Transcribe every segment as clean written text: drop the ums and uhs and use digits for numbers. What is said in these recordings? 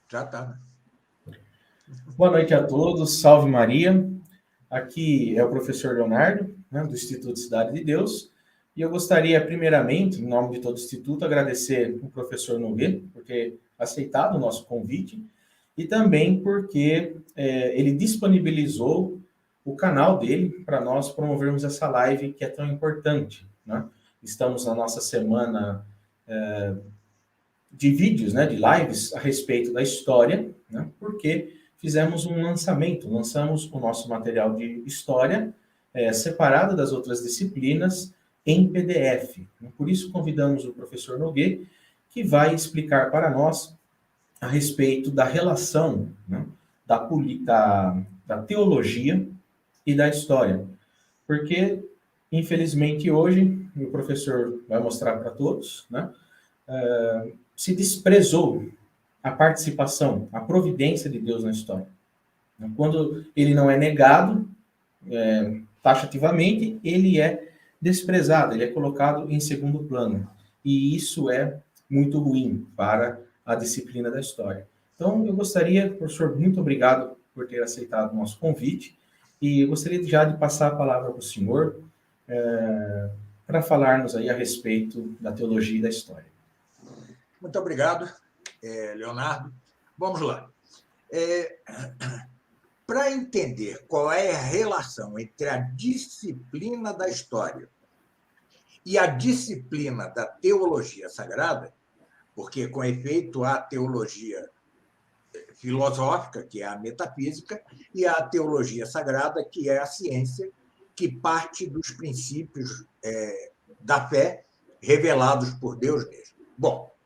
Já está, né? Boa noite a todos, salve Maria. Aqui é o professor Leonardo, né, do Instituto Cidade de Deus, e eu gostaria, primeiramente, em nome de todo o Instituto, agradecer o professor Nogueira por ter aceitado o nosso convite e também porque ele disponibilizou o canal dele para nós promovermos essa live que é tão importante, né? Estamos na nossa semana de vídeos, né, de lives a respeito da história, né, porque fizemos um lançamento, lançamos o nosso material de história separado das outras disciplinas em PDF. Por isso convidamos o professor Nogueira, que vai explicar para nós a respeito da relação, né, da teologia e da história. Porque, infelizmente, hoje, o professor vai mostrar para todos, né, se desprezou a participação, a providência de Deus na história. Quando ele não é negado taxativamente, ele é desprezado, ele é colocado em segundo plano. E isso é muito ruim para a disciplina da história. Então, eu gostaria, professor, muito obrigado por ter aceitado o nosso convite, e eu gostaria já de passar a palavra para o senhor para falar-nos aí a respeito da teologia e da história. Muito obrigado, Leonardo. Vamos lá. Para entender qual é a relação entre a disciplina da história e a disciplina da teologia sagrada, porque, com efeito, há a teologia filosófica, que é a metafísica, e a teologia sagrada, que é a ciência, que parte dos princípios da fé revelados por Deus mesmo. Bom,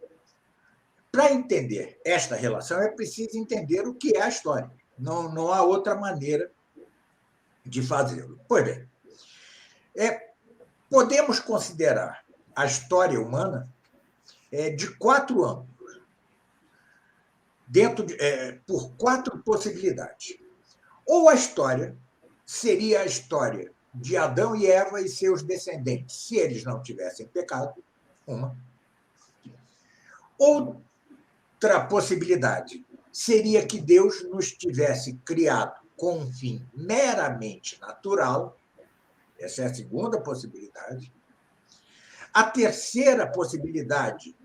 para entender esta relação, é preciso entender o que é a história. Não há outra maneira de fazê-lo. Pois bem, podemos considerar a história humana de 4 âmbitos, por 4 possibilidades. Ou a história seria a história de Adão e Eva e seus descendentes, se eles não tivessem pecado, uma. Outra possibilidade seria que Deus nos tivesse criado com um fim meramente natural. Essa é a segunda possibilidade. A terceira possibilidade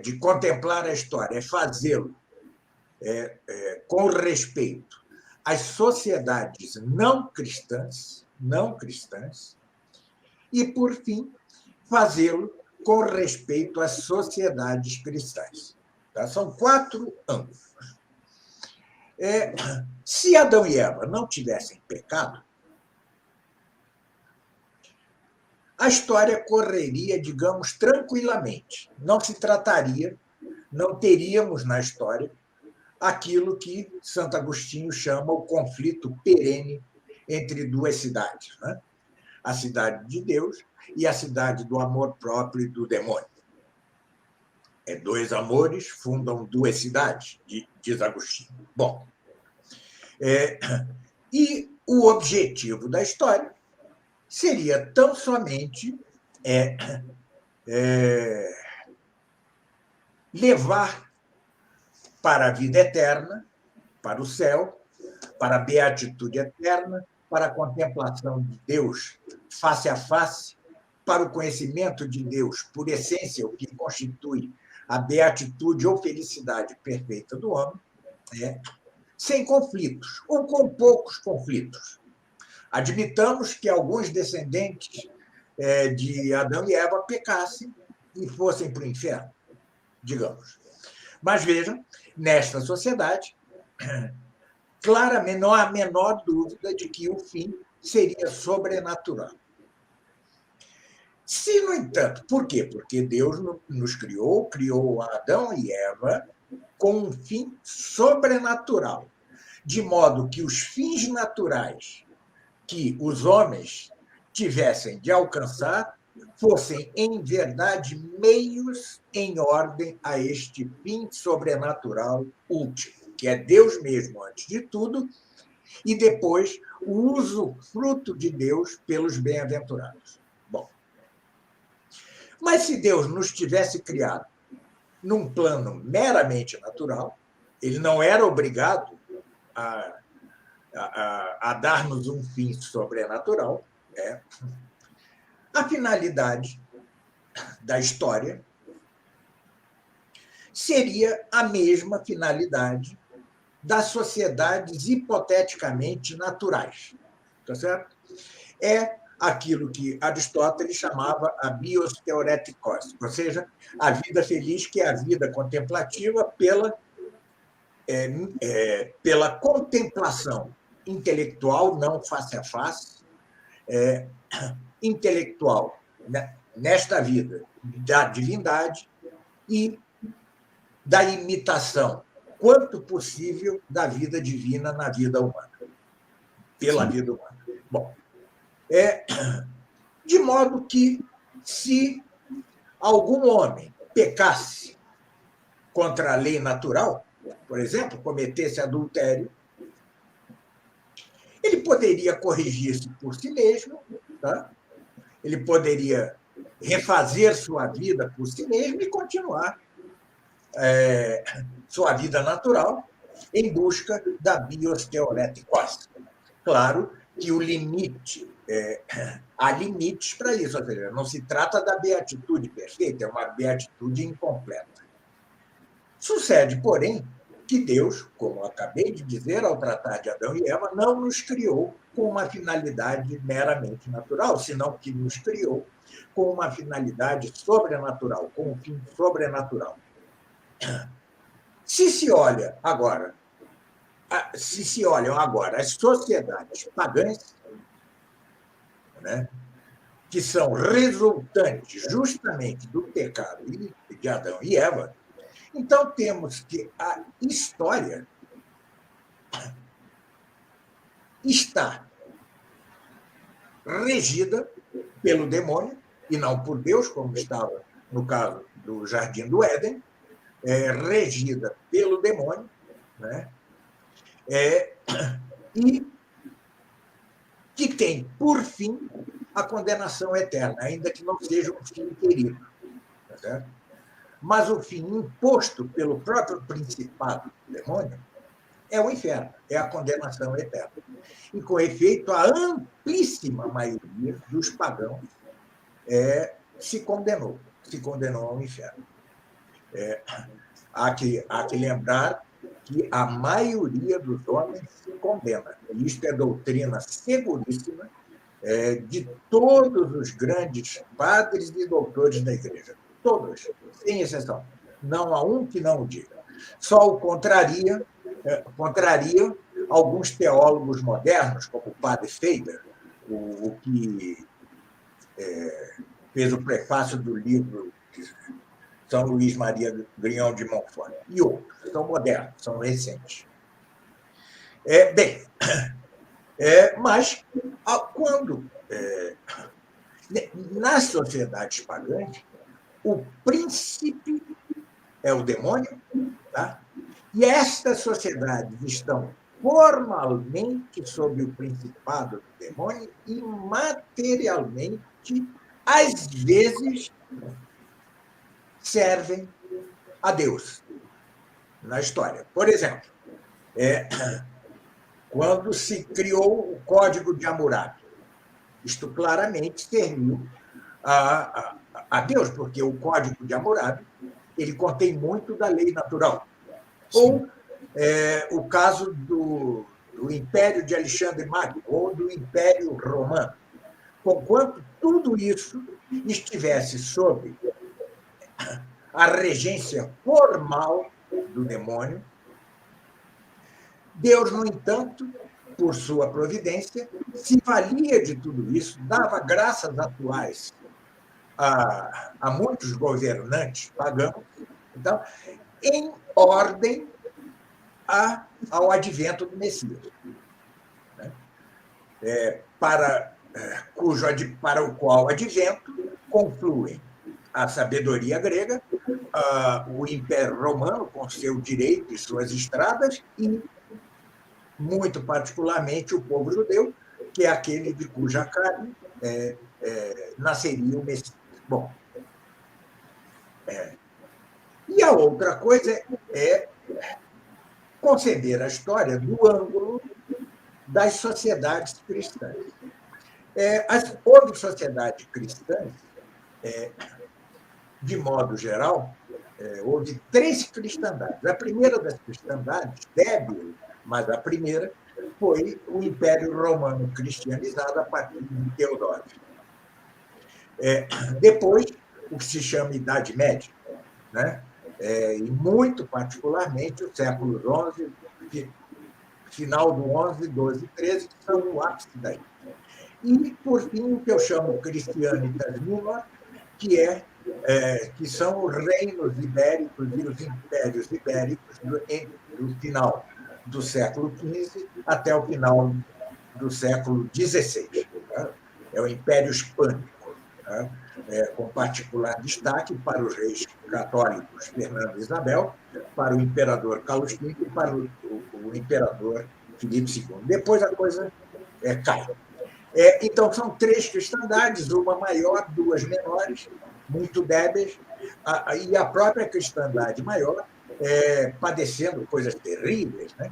de contemplar a história é fazê-lo com respeito às sociedades não cristãs, e, por fim, fazê-lo com respeito às sociedades cristãs. Tá? São 4 ângulos. Se Adão e Eva não tivessem pecado, a história correria, digamos, tranquilamente. Não se trataria, não teríamos na história aquilo que Santo Agostinho chama o conflito perene entre 2 cidades, né? A cidade de Deus e a cidade do amor próprio e do demônio. 2 amores fundam 2 cidades, diz Agostinho. Bom, e o objetivo da história seria tão somente levar para a vida eterna, para o céu, para a beatitude eterna, para a contemplação de Deus face a face, para o conhecimento de Deus por essência, o que constitui a beatitude ou felicidade perfeita do homem, sem conflitos, ou com poucos conflitos. Admitamos que alguns descendentes de Adão e Eva pecassem e fossem para o inferno, digamos. Mas vejam, nesta sociedade, claramente não há a menor dúvida de que o fim seria sobrenatural. Se, no entanto, por quê? Porque Deus nos criou Adão e Eva com um fim sobrenatural, de modo que os fins naturais que os homens tivessem de alcançar fossem, em verdade, meios em ordem a este fim sobrenatural último, que é Deus mesmo, antes de tudo, e depois o usufruto de Deus pelos bem-aventurados. Bom, mas se Deus nos tivesse criado num plano meramente natural, ele não era obrigado a dar-nos um fim sobrenatural. A finalidade da história seria a mesma finalidade das sociedades hipoteticamente naturais. Tá certo? É aquilo que Aristóteles chamava a bios theoretikos, ou seja, a vida feliz, que é a vida contemplativa pela contemplação intelectual, não face a face, intelectual, né, nesta vida, da divindade e da imitação, quanto possível, da vida divina na vida humana, pela vida humana. Bom, de modo que, se algum homem pecasse contra a lei natural, por exemplo, cometesse adultério, ele poderia corrigir-se por si mesmo, tá? Ele poderia refazer sua vida por si mesmo e continuar sua vida natural em busca da bios theoretikos. Claro que o limite, há limites para isso, ou seja, não se trata da beatitude perfeita, é uma beatitude incompleta. Sucede, porém, que Deus, como acabei de dizer ao tratar de Adão e Eva, não nos criou com uma finalidade meramente natural, senão que nos criou com uma finalidade sobrenatural, com um fim sobrenatural. Se olham agora as sociedades pagãs, né, que são resultantes justamente do pecado de Adão e Eva, então temos que a história está regida pelo demônio e não por Deus, como estava no caso do Jardim do Éden, regida pelo demônio, né? E que tem, por fim, a condenação eterna, ainda que não seja um fim querido. Tá certo? Mas o fim imposto pelo próprio principado do demônio é o inferno, é a condenação eterna. E, com efeito, a amplíssima maioria dos pagãos se condenou ao inferno. Há que lembrar que a maioria dos homens se condena. E isto é doutrina seguríssima de todos os grandes padres e doutores da Igreja. Todos, sem exceção. Não há um que não o diga. Só o contraria alguns teólogos modernos, como o padre Feder, o que fez o prefácio do livro de São Luís Maria Grignon de Montfort, e outros. São modernos, são recentes. Mas quando nas sociedades pagãs, o príncipe é o demônio, tá? E estas sociedades estão formalmente sob o principado do demônio e materialmente, às vezes, servem a Deus na história. Por exemplo, quando se criou o Código de Hammurabi, isto claramente serviu a Deus, porque o Código de Hammurabi ele contém muito da lei natural. Sim. Ou o caso do Império de Alexandre Magno, ou do Império Romano. Conquanto tudo isso estivesse sob a regência formal do demônio, Deus, no entanto, por sua providência, se valia de tudo isso, dava graças atuais a muitos governantes pagãos, então, em ordem ao advento do Messias, né? Para o qual advento confluem a sabedoria grega, o Império Romano, com seu direito e suas estradas, e, muito particularmente, o povo judeu, que é aquele de cuja carne nasceria o Messias. Bom, E a outra coisa é conceber a história do ângulo das sociedades cristãs. Houve sociedades cristãs, de modo geral, houve 3 cristandades. A primeira das cristandades, débil, mas a primeira, foi o Império Romano cristianizado a partir de Teodório. Depois, o que se chama Idade Média, né? E muito particularmente o século XI, final do XI, XII e XIII, que são o ápice daí. E, por fim, o que eu chamo Christianitas Minor, que são os reinos ibéricos e os impérios ibéricos do final do século XV até o final do século XVI. Tá? É o Império Hispânico, tá? Com particular destaque para os reis católicos Fernando e Isabel, para o imperador Carlos V e para o imperador Filipe II. Depois a coisa cai. Então, são 3 cristandades, uma maior, 2 menores, muito débeis, e a própria cristandade maior padecendo coisas terríveis. Né?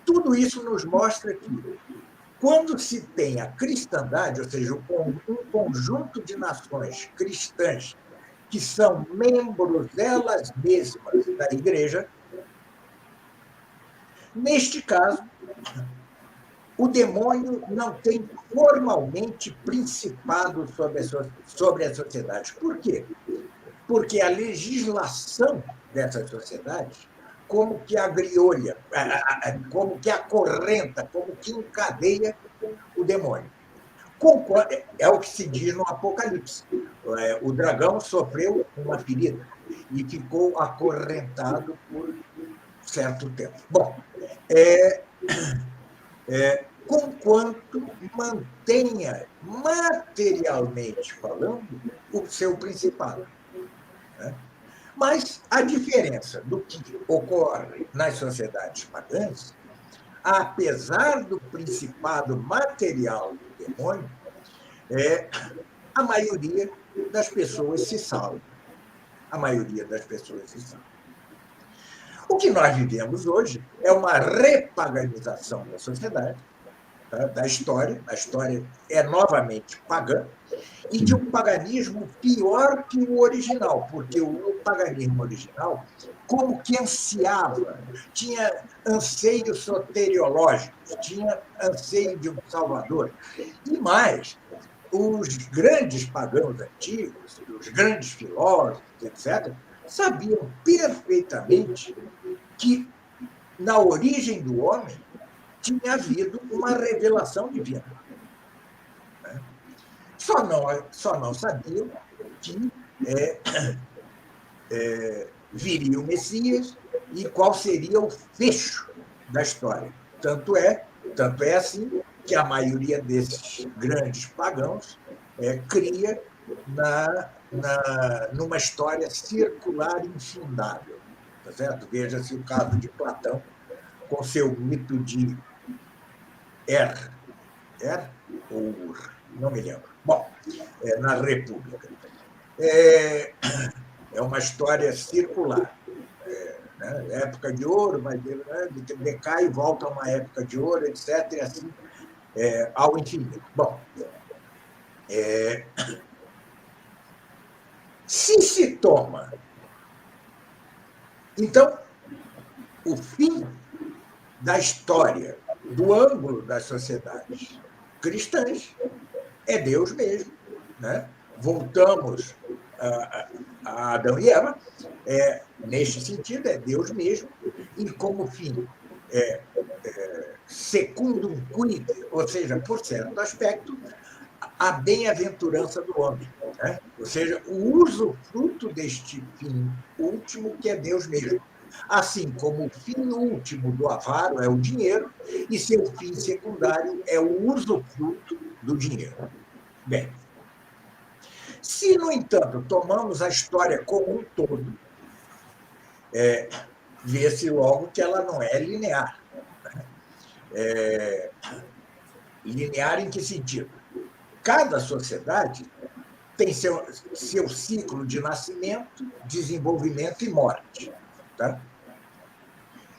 Tudo isso nos mostra que, quando se tem a cristandade, ou seja, um conjunto de nações cristãs que são membros elas mesmas da Igreja, neste caso, o demônio não tem formalmente principado sobre as sociedades. Por quê? Porque a legislação dessas sociedades, como que agriolha, como que acorrenta, como que encadeia o demônio. É o que se diz no Apocalipse. O dragão sofreu uma ferida e ficou acorrentado por certo tempo. Bom, conquanto mantenha, materialmente falando, o seu principado. Né? Mas a diferença do que ocorre nas sociedades pagãs, apesar do principado material do demônio, a maioria das pessoas se salva. A maioria das pessoas se salva. O que nós vivemos hoje é uma repaganização da sociedade, da história. A história é novamente pagã, e de um paganismo pior que o original, porque o paganismo original, como que ansiava, tinha anseios soteriológicos, tinha anseio de um salvador. E mais, os grandes pagãos antigos, os grandes filósofos, etc., sabiam perfeitamente que, na origem do homem, tinha havido uma revelação divina. Só não sabiam que viria o Messias e qual seria o fecho da história. Tanto é assim que a maioria desses grandes pagãos cria numa história circular infindável. Tá certo? Veja-se o caso de Platão, com seu mito de ou Ur, não me lembro. Bom, na República. É uma história circular. Né? Época de ouro, mas decai e volta a uma época de ouro, etc., e assim ao infinito. Bom, se toma. Então, o fim da história, do ângulo das sociedades cristãs, é Deus mesmo. Né? Voltamos a Adão e Eva, neste sentido, é Deus mesmo, e como fim, secundum quid, ou seja, por certo aspecto, a bem-aventurança do homem. Né? Ou seja, o usufruto deste fim último, que é Deus mesmo. Assim como o fim último do avaro é o dinheiro, e seu fim secundário é o usufruto do dinheiro. Bem, se, no entanto, tomamos a história como um todo, vê-se logo que ela não é linear. Linear em que sentido? Cada sociedade tem seu ciclo de nascimento, desenvolvimento e morte. Tá?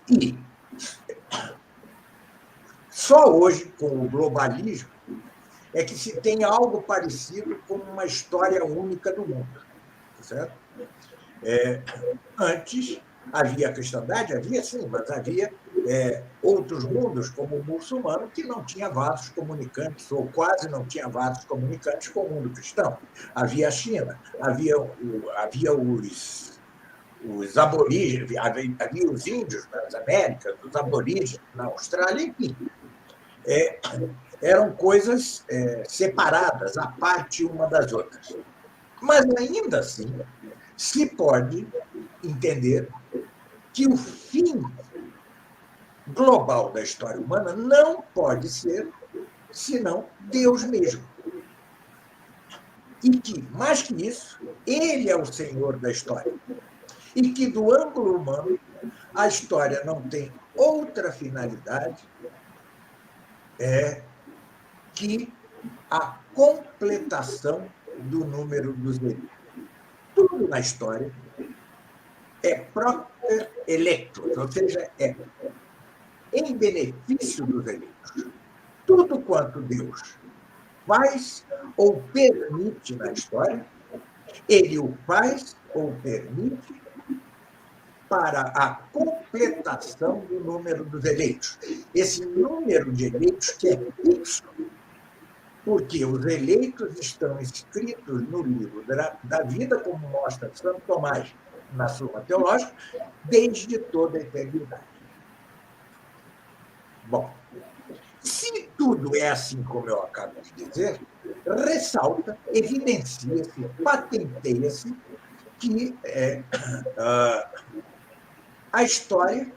E só hoje, com o globalismo, é que se tem algo parecido com uma história única do mundo. Certo? Antes, havia a cristandade? Havia sim, mas havia outros mundos, como o muçulmano, que não tinha vasos comunicantes, ou quase não tinha vasos comunicantes com o mundo cristão. Havia a China, havia os aborígenes, havia os índios nas Américas, os aborígenes na Austrália, enfim. Eram coisas separadas, à parte uma das outras. Mas, ainda assim, se pode entender que o fim global da história humana não pode ser senão Deus mesmo. E que, mais que isso, ele é o Senhor da história. E que, do ângulo humano, a história não tem outra finalidade que a completação do número dos eleitos. Tudo na história é propter electus, ou seja, é em benefício dos eleitos. Tudo quanto Deus faz ou permite na história, ele o faz ou permite para a completação do número dos eleitos. Esse número de eleitos que é fixo, porque os eleitos estão escritos no livro da vida, como mostra Santo Tomás na Suma Teológica, desde toda a eternidade. Bom, se tudo é assim como eu acabo de dizer, ressalta, evidencia-se, patenteia-se que a história,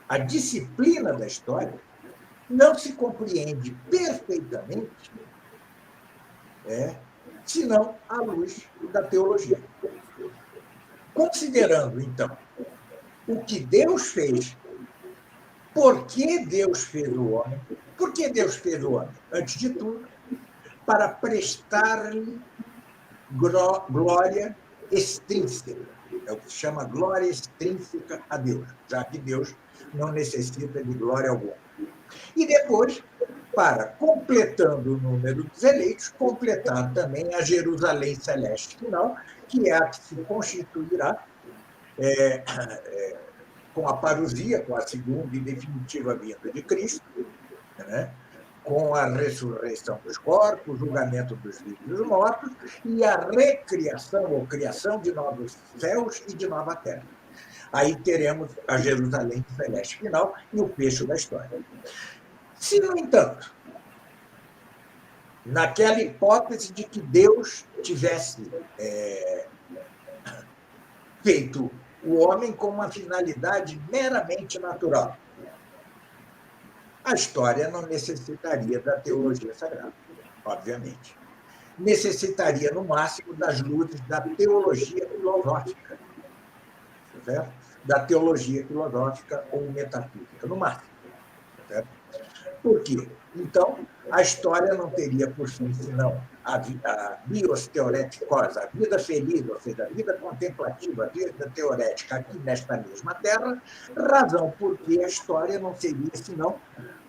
a disciplina da história, não se compreende perfeitamente senão à luz da teologia. Considerando, então, o que Deus fez, por que Deus fez o homem, por que Deus fez o homem? Antes de tudo, para prestar-lhe glória extrínseca. É o que se chama glória extrínseca a Deus, já que Deus não necessita de glória alguma. E depois, para, completando o número dos eleitos, completar também a Jerusalém celeste final, que é a que se constituirá com a parousia, com a segunda e definitiva vinda de Cristo, né? Com a ressurreição dos corpos, o julgamento dos vivos e dos mortos e a recriação ou criação de novos céus e de nova terra. Aí teremos a Jerusalém celeste final e o fecho da história. Se, no entanto, naquela hipótese de que Deus tivesse feito o homem com uma finalidade meramente natural, a história não necessitaria da teologia sagrada, obviamente. Necessitaria, no máximo, das luzes da teologia filosófica, certo? Da teologia filosófica ou metafísica, no máximo. Certo? Por quê? Então, a história não teria, por fim, senão a bios teoreticos, a vida feliz, ou seja, a vida contemplativa, a vida teorética aqui nesta mesma terra, razão porque a história não seria, senão,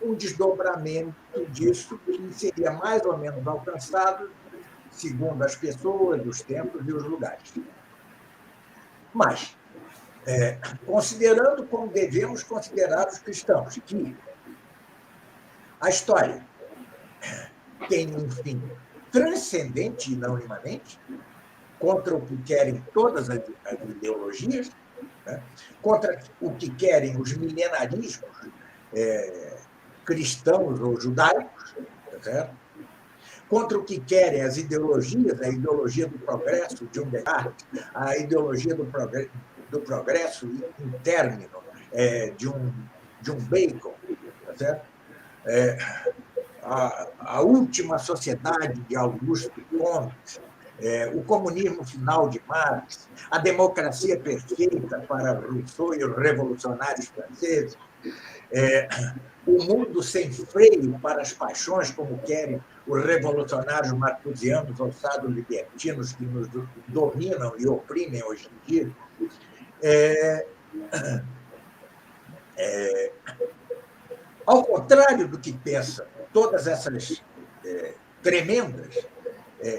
um desdobramento disso que seria mais ou menos alcançado segundo as pessoas, os tempos e os lugares. Mas, considerando como devemos considerar os cristãos, que a história tem um fim transcendente e não imanente, contra o que querem todas as ideologias, né? Contra o que querem os milenarismos cristãos ou judaicos, certo? Contra o que querem as ideologias, a ideologia do progresso de um Descartes, a ideologia do progresso interno de um Bacon, certo? A última sociedade de Auguste Comte, o comunismo final de Marx, a democracia perfeita para Rousseau e os revolucionários franceses, o mundo sem freio para as paixões, como querem os revolucionários marcusianos, ossados libertinos que nos dominam e oprimem hoje em dia, ao contrário do que pensam todas essas tremendas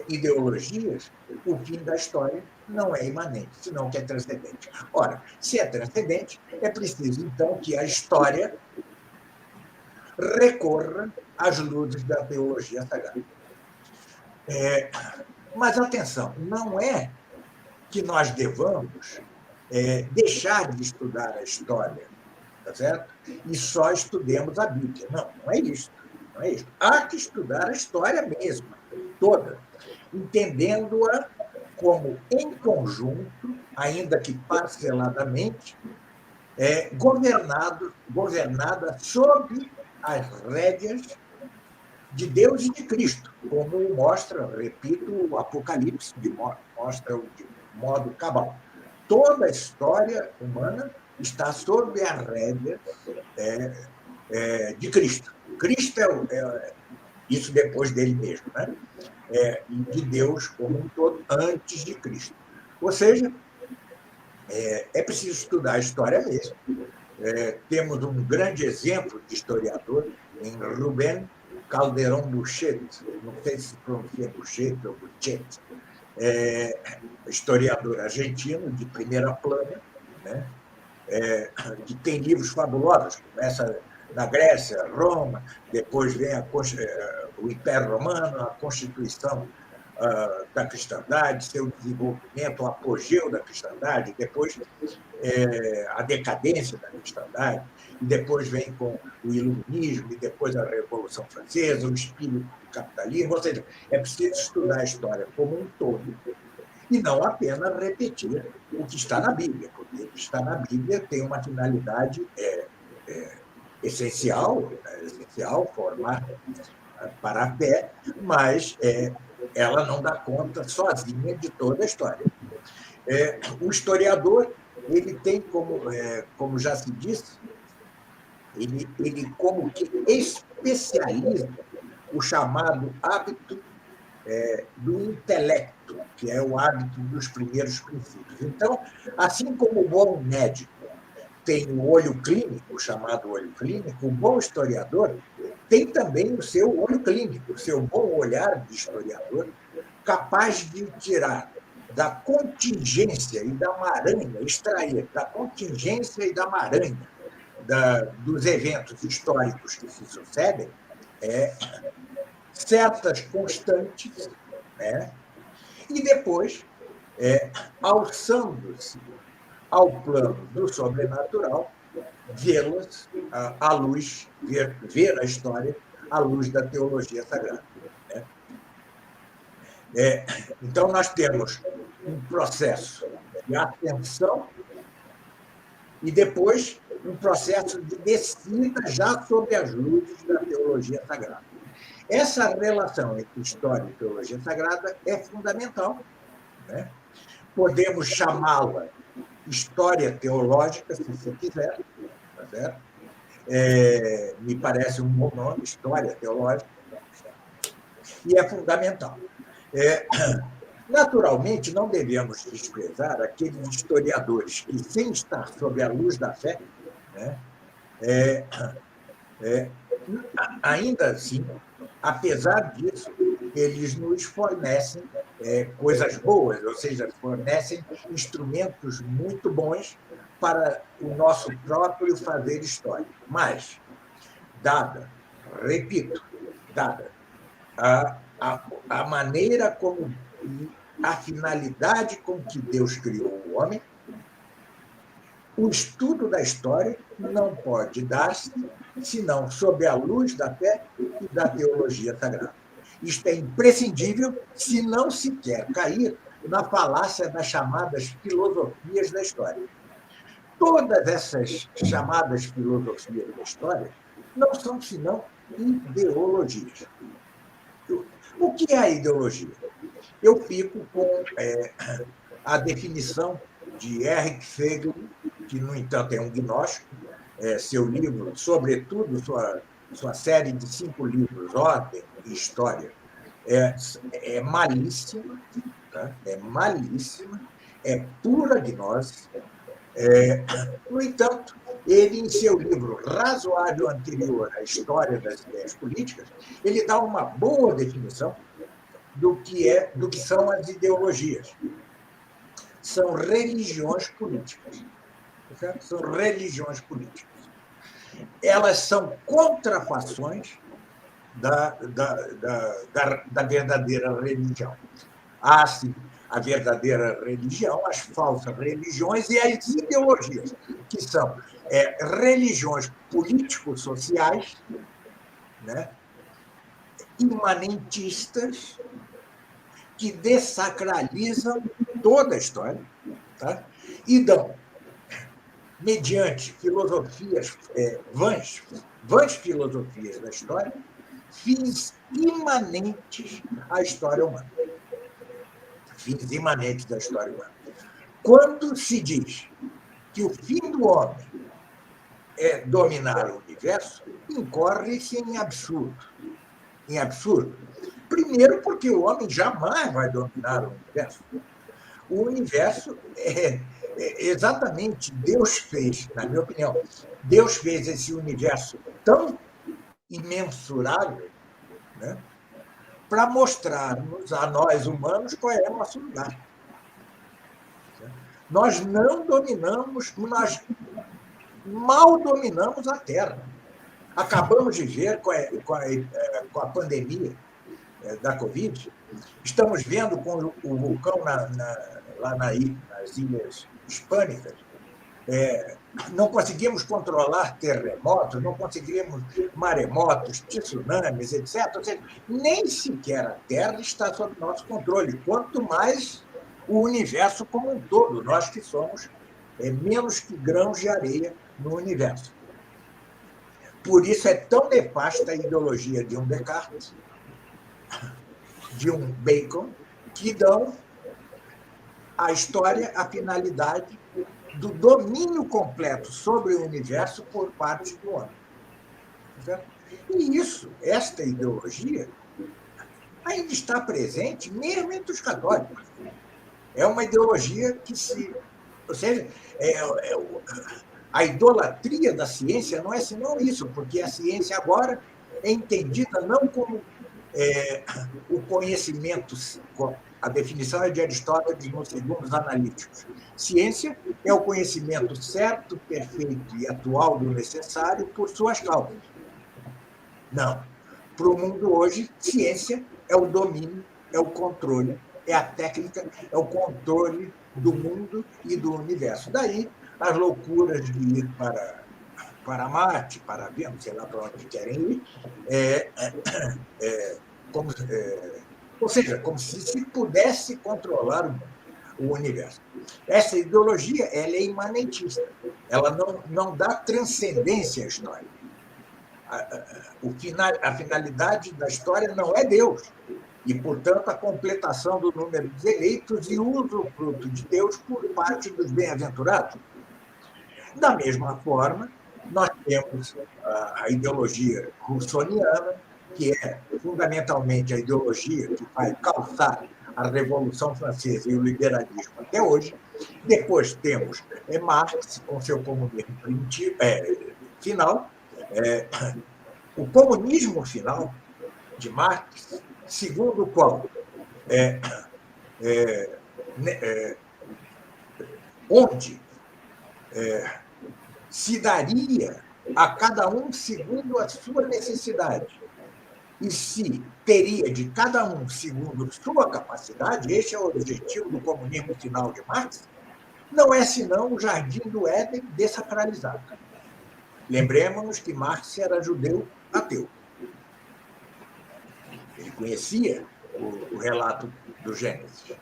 ideologias, o fim da história não é imanente, senão que é transcendente. Ora, se é transcendente, é preciso, então, que a história recorra às luzes da teologia sagrada. Mas, atenção, não é que nós devamos deixar de estudar a história, tá certo? E só estudemos a Bíblia. Não, não é isso. Não é isso. Há que estudar a história mesma, toda, entendendo-a como, em conjunto, ainda que parceladamente, governada sob as rédeas de Deus e de Cristo, como mostra, repito, o Apocalipse, mostra de modo cabal. Toda a história humana está sob a rédea de Cristo. Cristo isso depois dele mesmo, né? E de Deus como um todo, antes de Cristo. Ou seja, é preciso estudar a história mesmo. Temos um grande exemplo de historiador em Rubén Calderón Bouchet, não sei se pronuncia Bouchet ou Bouchet, historiador argentino de primeira plana, né? Que tem livros fabulosos, começa na Grécia, Roma, depois vem o Império Romano, a Constituição da cristandade, seu desenvolvimento, o apogeu da cristandade, depois a decadência da cristandade, e depois vem com o iluminismo, e depois a Revolução Francesa, o espírito do capitalismo. Ou seja, é preciso estudar a história como um todo e não apenas repetir o que está na Bíblia, porque o que está na Bíblia tem uma finalidade essencial, formar para a fé, mas ela não dá conta sozinha de toda a história. O historiador, ele tem como já se disse, ele como que especializa o chamado hábito do intelecto, que é o hábito dos primeiros princípios. Então, assim como o bom médico tem o olho clínico, chamado olho clínico, o bom historiador tem também o seu olho clínico, o seu bom olhar de historiador, capaz de tirar da contingência e da maranha, extrair da contingência e da maranha dos eventos históricos que se sucedem, certas constantes, né? E depois, alçando-se ao plano do sobrenatural, vê-las à luz, ver a história à luz da teologia sagrada. Né? Então, nós temos um processo de ascensão e depois um processo de descida já sob as luzes da teologia sagrada. Essa relação entre história e teologia sagrada é fundamental. Né? Podemos chamá-la história teológica, se você quiser, tá certo? Me parece um bom nome, história teológica, e é fundamental. Naturalmente, não devemos desprezar aqueles historiadores que, sem estar sob a luz da fé, né, ainda assim, apesar disso, eles nos fornecem coisas boas, ou seja, fornecem instrumentos muito bons para o nosso próprio fazer história. Mas, repito, a maneira como a finalidade com que Deus criou o homem, o estudo da história não pode dar-se senão sob a luz da fé e da teologia sagrada. Isto é imprescindível se não se quer cair na falácia das chamadas filosofias da história. Todas essas chamadas filosofias da história não são senão ideologias. O que é a ideologia? Eu fico com a definição de Erich Fegel, que, no entanto, é um gnóstico, seu livro, sobretudo sua série de 5 livros, Ordem e História, é malíssima, tá? É malíssima, é pura gnose. No entanto, ele, em seu livro razoável anterior à História das Ideias Políticas, ele dá uma boa definição do que são as ideologias. São religiões políticas. Certo? São religiões políticas. Elas são contrafações da verdadeira religião. Há, sim, a verdadeira religião, as falsas religiões e as ideologias, que são religiões político-sociais, né, imanentistas, que desacralizam toda a história, tá? E dão, mediante filosofias vãs filosofias da história, fins imanentes à história humana. Fins imanentes da história humana. Quando se diz que o fim do homem é dominar o universo, incorre-se em absurdo. Em absurdo. Primeiro, porque o homem jamais vai dominar o universo. O universo exatamente Deus fez, na minha opinião, Deus fez esse universo tão imensurável, né, para mostrarmos a nós humanos qual é o nosso lugar. Nós não dominamos, nós mal dominamos a Terra. Acabamos de ver com a pandemia da Covid, estamos vendo com o vulcão lá nas Ilhas Hispânicas, não conseguimos controlar terremotos, não conseguimos maremotos, tsunamis, etc. Ou seja, nem sequer a Terra está sob nosso controle, quanto mais o universo como um todo, nós que somos menos que grãos de areia no universo. Por isso é tão nefasta a ideologia de um Descartes, de um Bacon, que dão à história a finalidade do domínio completo sobre o universo por parte do homem. Certo? E esta ideologia, ainda está presente mesmo entre os católicos. É uma ideologia que ou seja, a idolatria da ciência não é senão isso, porque a ciência agora é entendida não como o conhecimento, a definição é de Aristóteles nos segundos analíticos. Ciência é o conhecimento certo, perfeito e atual do necessário por suas causas. Não. Para o mundo hoje, ciência é o domínio, é o controle, é a técnica, é o controle do mundo e do universo. Daí, as loucuras de ir para Marte, para Vênus, sei lá para onde querem ir, ou seja, como se pudesse controlar o universo. Essa ideologia ela é imanentista, ela não dá transcendência à história. A finalidade da história não é Deus, e, portanto, a completação do número dos eleitos e o usufruto de Deus por parte dos bem-aventurados. Da mesma forma, nós temos a ideologia russoniana, que é fundamentalmente a ideologia que vai calçar a Revolução Francesa e o liberalismo até hoje. Depois temos Marx, com seu comunismo final. O comunismo final de Marx, segundo o qual onde se daria a cada um segundo a sua necessidade e se teria de cada um segundo sua capacidade, esse é o objetivo do comunismo final de Marx, não é senão o jardim do Éden desacralizado. Lembremos-nos que Marx era judeu ateu. Ele conhecia o relato do Gênesis.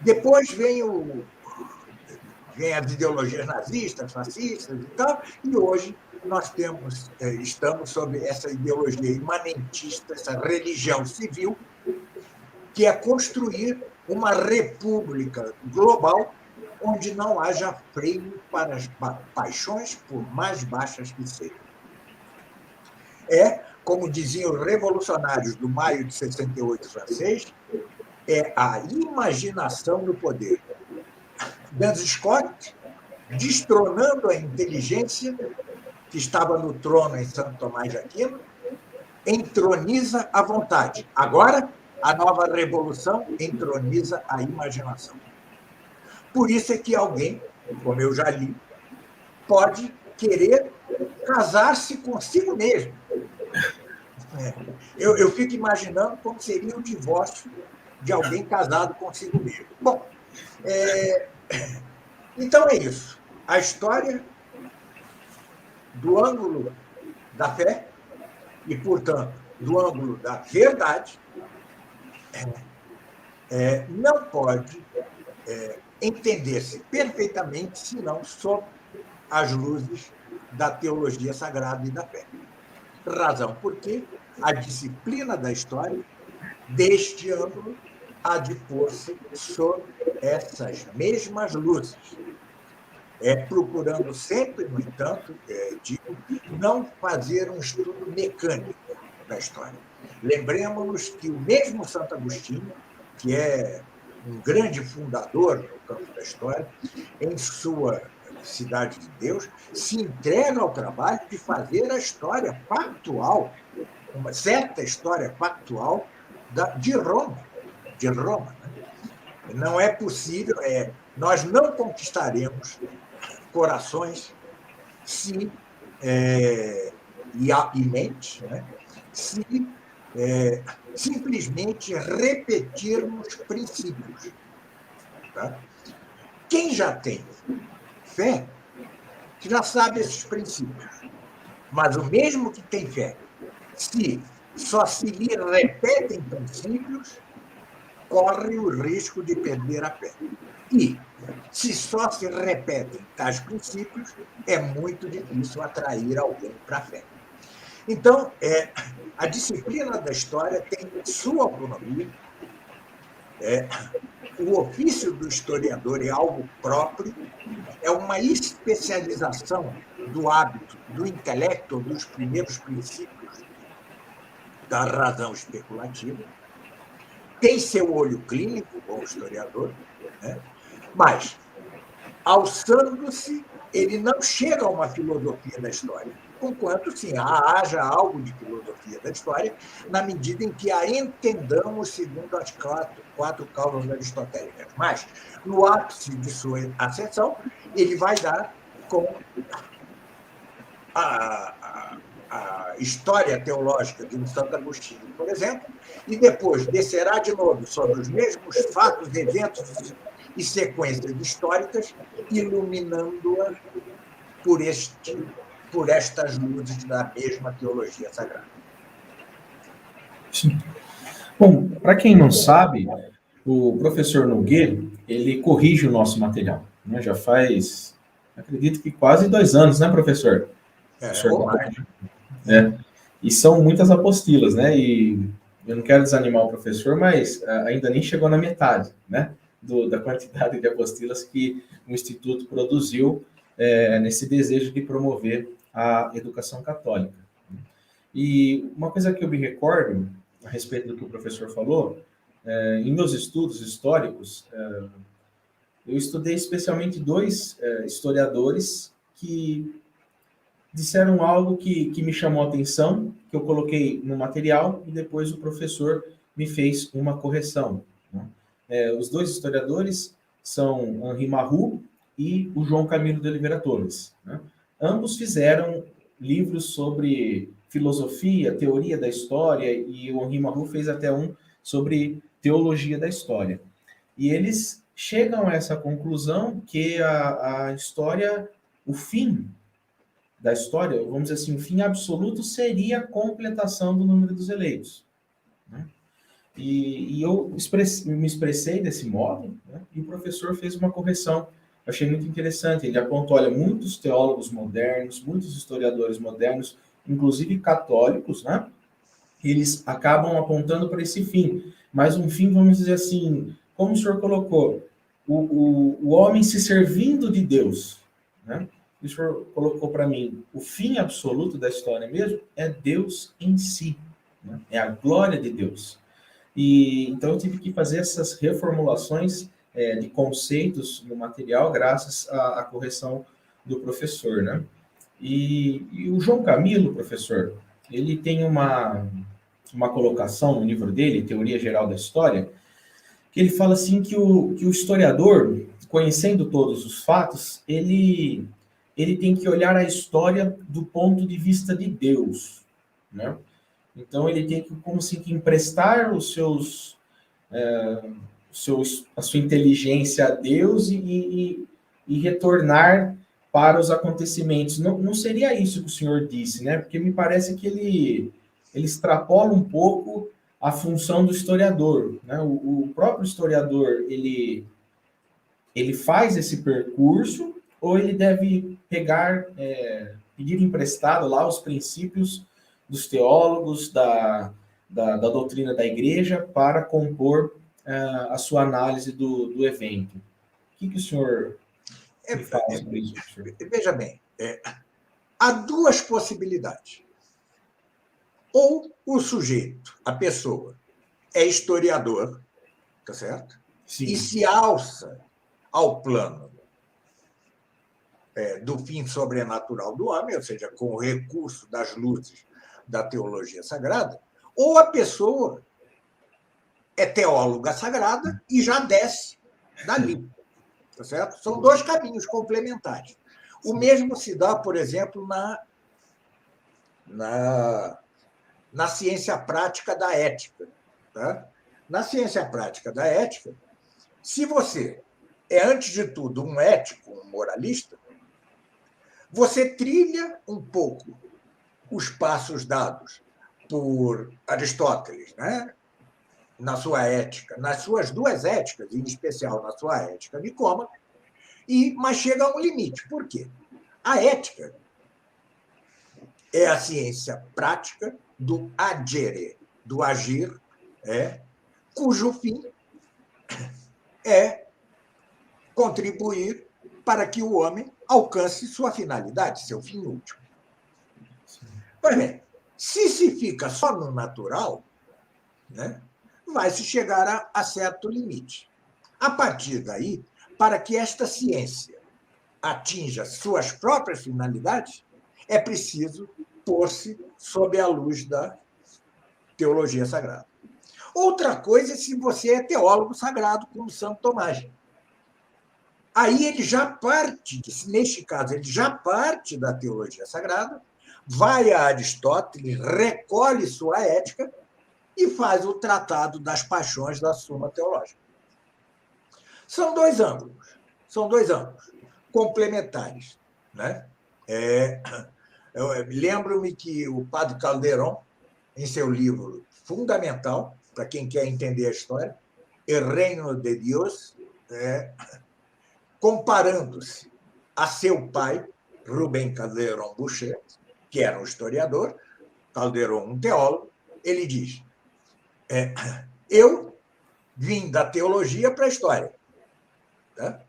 Depois vem as ideologias nazistas, fascistas e tal, e hoje nós estamos sob essa ideologia imanentista, essa religião civil, que é construir uma república global onde não haja freio para as paixões, por mais baixas que sejam. É, como diziam os revolucionários do maio de 68 francês, é a imaginação no poder. Duns Scott, destronando a inteligência que estava no trono em Santo Tomás de Aquino, entroniza a vontade. Agora, a nova revolução entroniza a imaginação. Por isso é que alguém, como eu já li, pode querer casar-se consigo mesmo. Eu fico imaginando como seria o divórcio de alguém casado consigo mesmo. Bom, então é isso. A história do ângulo da fé e, portanto, do ângulo da verdade não pode entender-se perfeitamente senão sob as luzes da teologia sagrada e da fé. Razão porque a disciplina da história, deste ângulo, há de pôr-se sob essas mesmas luzes. Procurando sempre, no entanto, digo, não fazer um estudo mecânico da história. Lembremos-nos que o mesmo Santo Agostinho, que é um grande fundador no campo da história, em sua Cidade de Deus, se entrega ao trabalho de fazer a história factual, uma certa história factual de Roma. Né? Não é possível, nós não conquistaremos corações e mente, né? Se simplesmente repetirmos princípios. Tá? Quem já tem fé, já sabe esses princípios. Mas o mesmo que tem fé, se só se lhe repetem princípios, corre o risco de perder a fé. E, se só se repetem tais princípios, é muito difícil atrair alguém para a fé. Então, a disciplina da história tem sua autonomia, o ofício do historiador é algo próprio, é uma especialização do hábito, do intelecto, dos primeiros princípios da razão especulativa, tem seu olho clínico, como historiador, né? Mas, alçando-se, ele não chega a uma filosofia da história, conquanto, sim, haja algo de filosofia da história, na medida em que a entendamos segundo as quatro causas aristotélicas. Mas, no ápice de sua ascensão, ele vai dar com a história teológica de um Santo Agostinho, por exemplo, e depois descerá de novo sobre os mesmos fatos, eventos e sequências históricas, iluminando-a por estas luzes da mesma teologia sagrada. Sim. Bom, para quem não sabe, o professor Nogueira, ele corrige o nosso material, né? Já faz, acredito que quase 2 anos, né, professor? Ou mais. E são muitas apostilas, né? E eu não quero desanimar o professor, mas ainda nem chegou na metade, né? Da quantidade de apostilas que o Instituto produziu nesse desejo de promover a educação católica. E uma coisa que eu me recordo a respeito do que o professor falou, em meus estudos históricos, eu estudei especialmente 2 historiadores que disseram algo que me chamou a atenção, que eu coloquei no material e depois o professor me fez uma correção. Né? Os 2 historiadores são Henri Marroux e o João Camilo de Oliveira Torres. Né? Ambos fizeram livros sobre filosofia, teoria da história, e o Henri Marroux fez até um sobre teologia da história. E eles chegam a essa conclusão que a história, o fim da história, vamos dizer assim, o fim absoluto seria a completação do número dos eleitos. Né? E eu me expressei desse modo, né? E o professor fez uma correção. Eu achei muito interessante. Ele apontou, olha, muitos teólogos modernos, muitos historiadores modernos, inclusive católicos, né? Eles acabam apontando para esse fim. Mas um fim, vamos dizer assim, como o senhor colocou, o homem se servindo de Deus, né? O senhor colocou para mim, o fim absoluto da história mesmo é Deus em si, né? É a glória de Deus. E então eu tive que fazer essas reformulações de conceitos no material graças à correção do professor, né? E o João Camilo, professor, ele tem uma colocação no livro dele, Teoria Geral da História, que ele fala assim que o historiador, conhecendo todos os fatos, ele tem que olhar a história do ponto de vista de Deus, né? Então ele tem que, como assim, que emprestar a sua inteligência a Deus e retornar para os acontecimentos. Não, não seria isso que o senhor disse, né? Porque me parece que ele extrapola um pouco a função do historiador, né? O próprio historiador, ele faz esse percurso ou ele deve pegar, pedir emprestado lá os princípios dos teólogos, da doutrina da igreja para compor a sua análise do evento. O que o senhor me fala sobre isso, professor? Veja bem, há duas possibilidades. Ou o sujeito, a pessoa, é historiador, tá certo? Sim. E se alça ao plano do fim sobrenatural do homem, ou seja, com o recurso das luzes da teologia sagrada, ou a pessoa é teóloga sagrada e já desce dali, tá certo? São dois caminhos complementares. O mesmo se dá, por exemplo, na ciência prática da ética. Tá? Na ciência prática da ética, se você é, antes de tudo, um ético, um moralista, você trilha um pouco os passos dados por Aristóteles, né? Na sua ética, nas suas duas éticas, em especial na sua ética Nicômaco, mas chega a um limite. Por quê? A ética é a ciência prática do agere, do agir, cujo fim é contribuir para que o homem alcance sua finalidade, seu fim último. Pois bem, se fica só no natural, né, vai se chegar a certo limite. A partir daí, para que esta ciência atinja suas próprias finalidades, é preciso pôr-se sob a luz da teologia sagrada. Outra coisa é se você é teólogo sagrado, como Santo Tomás. Aí ele já parte, neste caso, ele já parte da teologia sagrada, vai a Aristóteles, recolhe sua ética e faz o tratado das paixões da Suma Teológica. São dois ângulos complementares, né? Lembro-me que o padre Calderón, em seu livro fundamental, para quem quer entender a história, El Reino de Dios, comparando-se a seu pai, Rubem Calderón Boucher, que era um historiador, Calderón um teólogo, ele diz, eu vim da teologia para a história. Tá?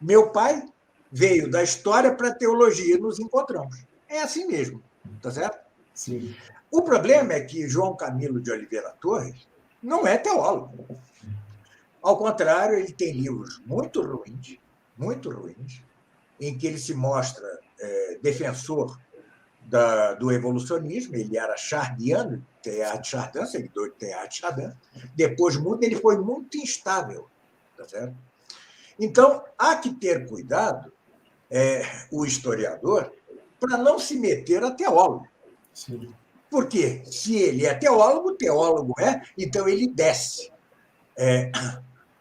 Meu pai veio da história para a teologia e nos encontramos. É assim mesmo, tá certo? Sim. O problema é que João Camilo de Oliveira Torres não é teólogo. Ao contrário, ele tem livros muito ruins, em que ele se mostra defensor do evolucionismo. Ele era chardiano, Teilhard de Chardin, seguidor de Teilhard de Chardin. Depois muda, ele foi muito instável. Tá certo? Então, há que ter cuidado, o historiador, para não se meter a teólogo. Sim. Porque se ele é teólogo então ele desce.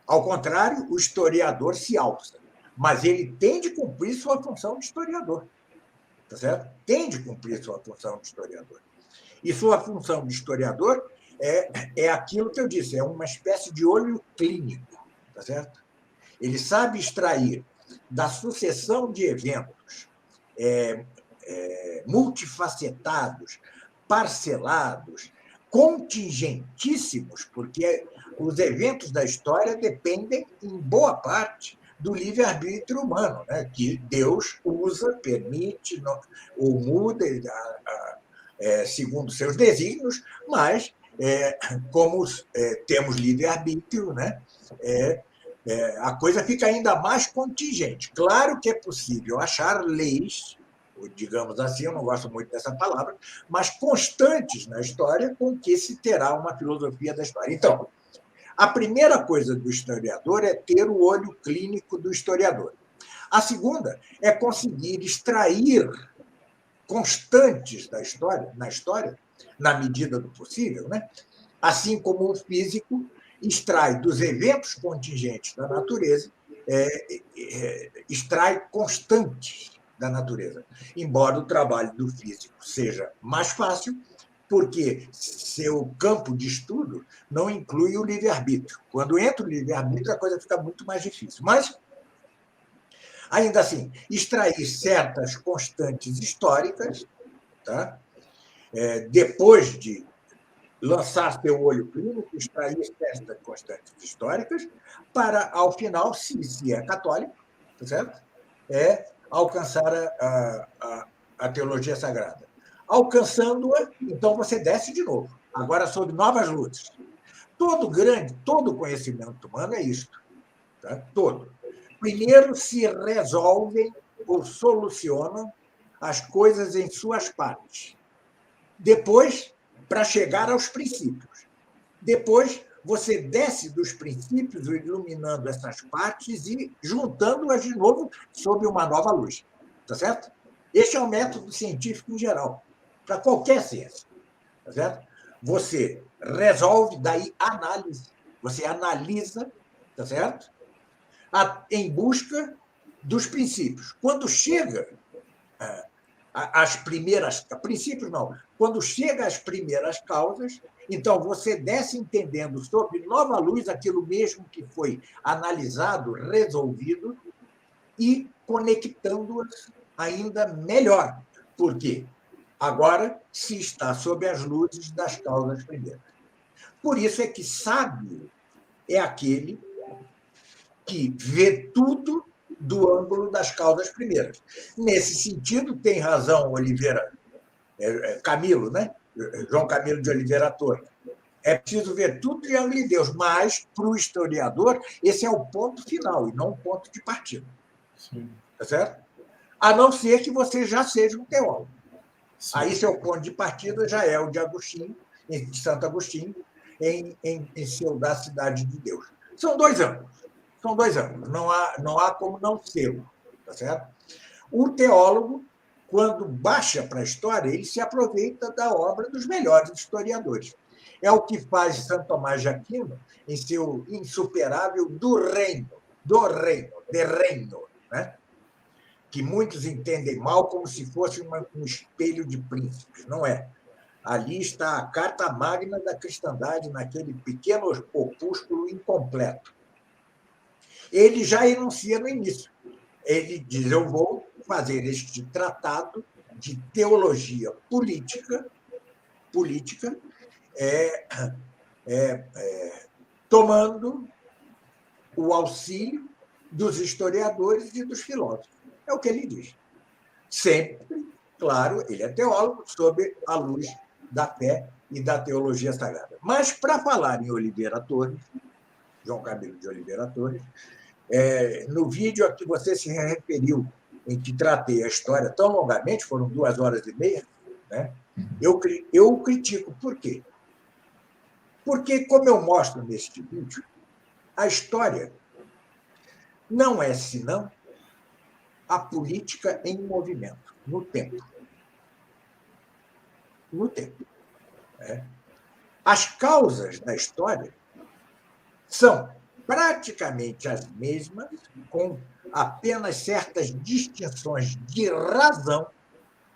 Ao contrário, o historiador se alça. Mas ele tem de cumprir sua função de historiador. Tá certo? Tem de cumprir sua função de historiador. E sua função de historiador é aquilo que eu disse, é uma espécie de olho clínico. Tá certo? Ele sabe extrair da sucessão de eventos multifacetados, parcelados, contingentíssimos, porque os eventos da história dependem, em boa parte, do livre-arbítrio humano, né? Que Deus usa, permite, ou muda segundo seus desígnios, mas, como temos livre-arbítrio, né? A coisa fica ainda mais contingente. Claro que é possível achar leis, digamos assim, eu não gosto muito dessa palavra, mas constantes na história com que se terá uma filosofia da história. Então, a primeira coisa do historiador é ter o olho clínico do historiador. A segunda é conseguir extrair constantes na história, na medida do possível, né? Assim como o físico extrai dos eventos contingentes da natureza, extrai constantes da natureza. Embora o trabalho do físico seja mais fácil, porque seu campo de estudo não inclui o livre-arbítrio. Quando entra o livre-arbítrio, a coisa fica muito mais difícil. Mas, ainda assim, extrair certas constantes históricas, tá? Depois de lançar seu olho clínico, extrair certas constantes históricas, para, ao final, se é católico, tá certo? Alcançar a teologia sagrada. Alcançando-a, então você desce de novo, agora sob novas luzes. Todo conhecimento humano é isto. Tá? Todo. Primeiro se resolvem ou solucionam as coisas em suas partes. Depois, para chegar aos princípios. Depois, você desce dos princípios, iluminando essas partes e juntando-as de novo sob uma nova luz. Tá certo? Este é o método científico em geral, para qualquer ciência. Tá certo? Você resolve, daí análise. Você analisa, tá certo? Em busca dos princípios. Quando chega às primeiras... Princípios não. Quando chega às primeiras causas, então você desce entendendo sob nova luz aquilo mesmo que foi analisado, resolvido, e conectando-as ainda melhor. Por quê? Agora se está sob as luzes das causas primeiras. Por isso é que sábio é aquele que vê tudo do ângulo das causas primeiras. Nesse sentido, tem razão Camilo, né? João Camilo de Oliveira Torres. É preciso ver tudo de ângulo de Deus, mas, para o historiador, esse é o ponto final e não o ponto de partida. Sim. Tá certo? A não ser que você já seja um teólogo. Sim. Aí seu ponto de partida já é o de Agostinho, de Santo Agostinho, em seu da Cidade de Deus. São dois ângulos. Não há como não ser. Tá certo? O teólogo, quando baixa para a história, ele se aproveita da obra dos melhores historiadores. É o que faz Santo Tomás de Aquino em seu insuperável de reino, né? Que muitos entendem mal como se fosse um espelho de príncipes. Não é. Ali está a carta magna da cristandade naquele pequeno opúsculo incompleto. Ele já enuncia no início. Ele diz, eu vou fazer este tratado de teologia política tomando o auxílio dos historiadores e dos filósofos. É o que ele diz. Sempre, claro, ele é teólogo, sob a luz da fé e da teologia sagrada. Mas, para falar em Oliveira Torres, João Camilo de Oliveira Torres, no vídeo a que você se referiu, em que tratei a história tão longamente, foram 2h30, né? Eu critico. Por quê? Porque, como eu mostro neste vídeo, a história não é senão a política em movimento, no tempo. No tempo. As causas da história são praticamente as mesmas, com apenas certas distinções de razão,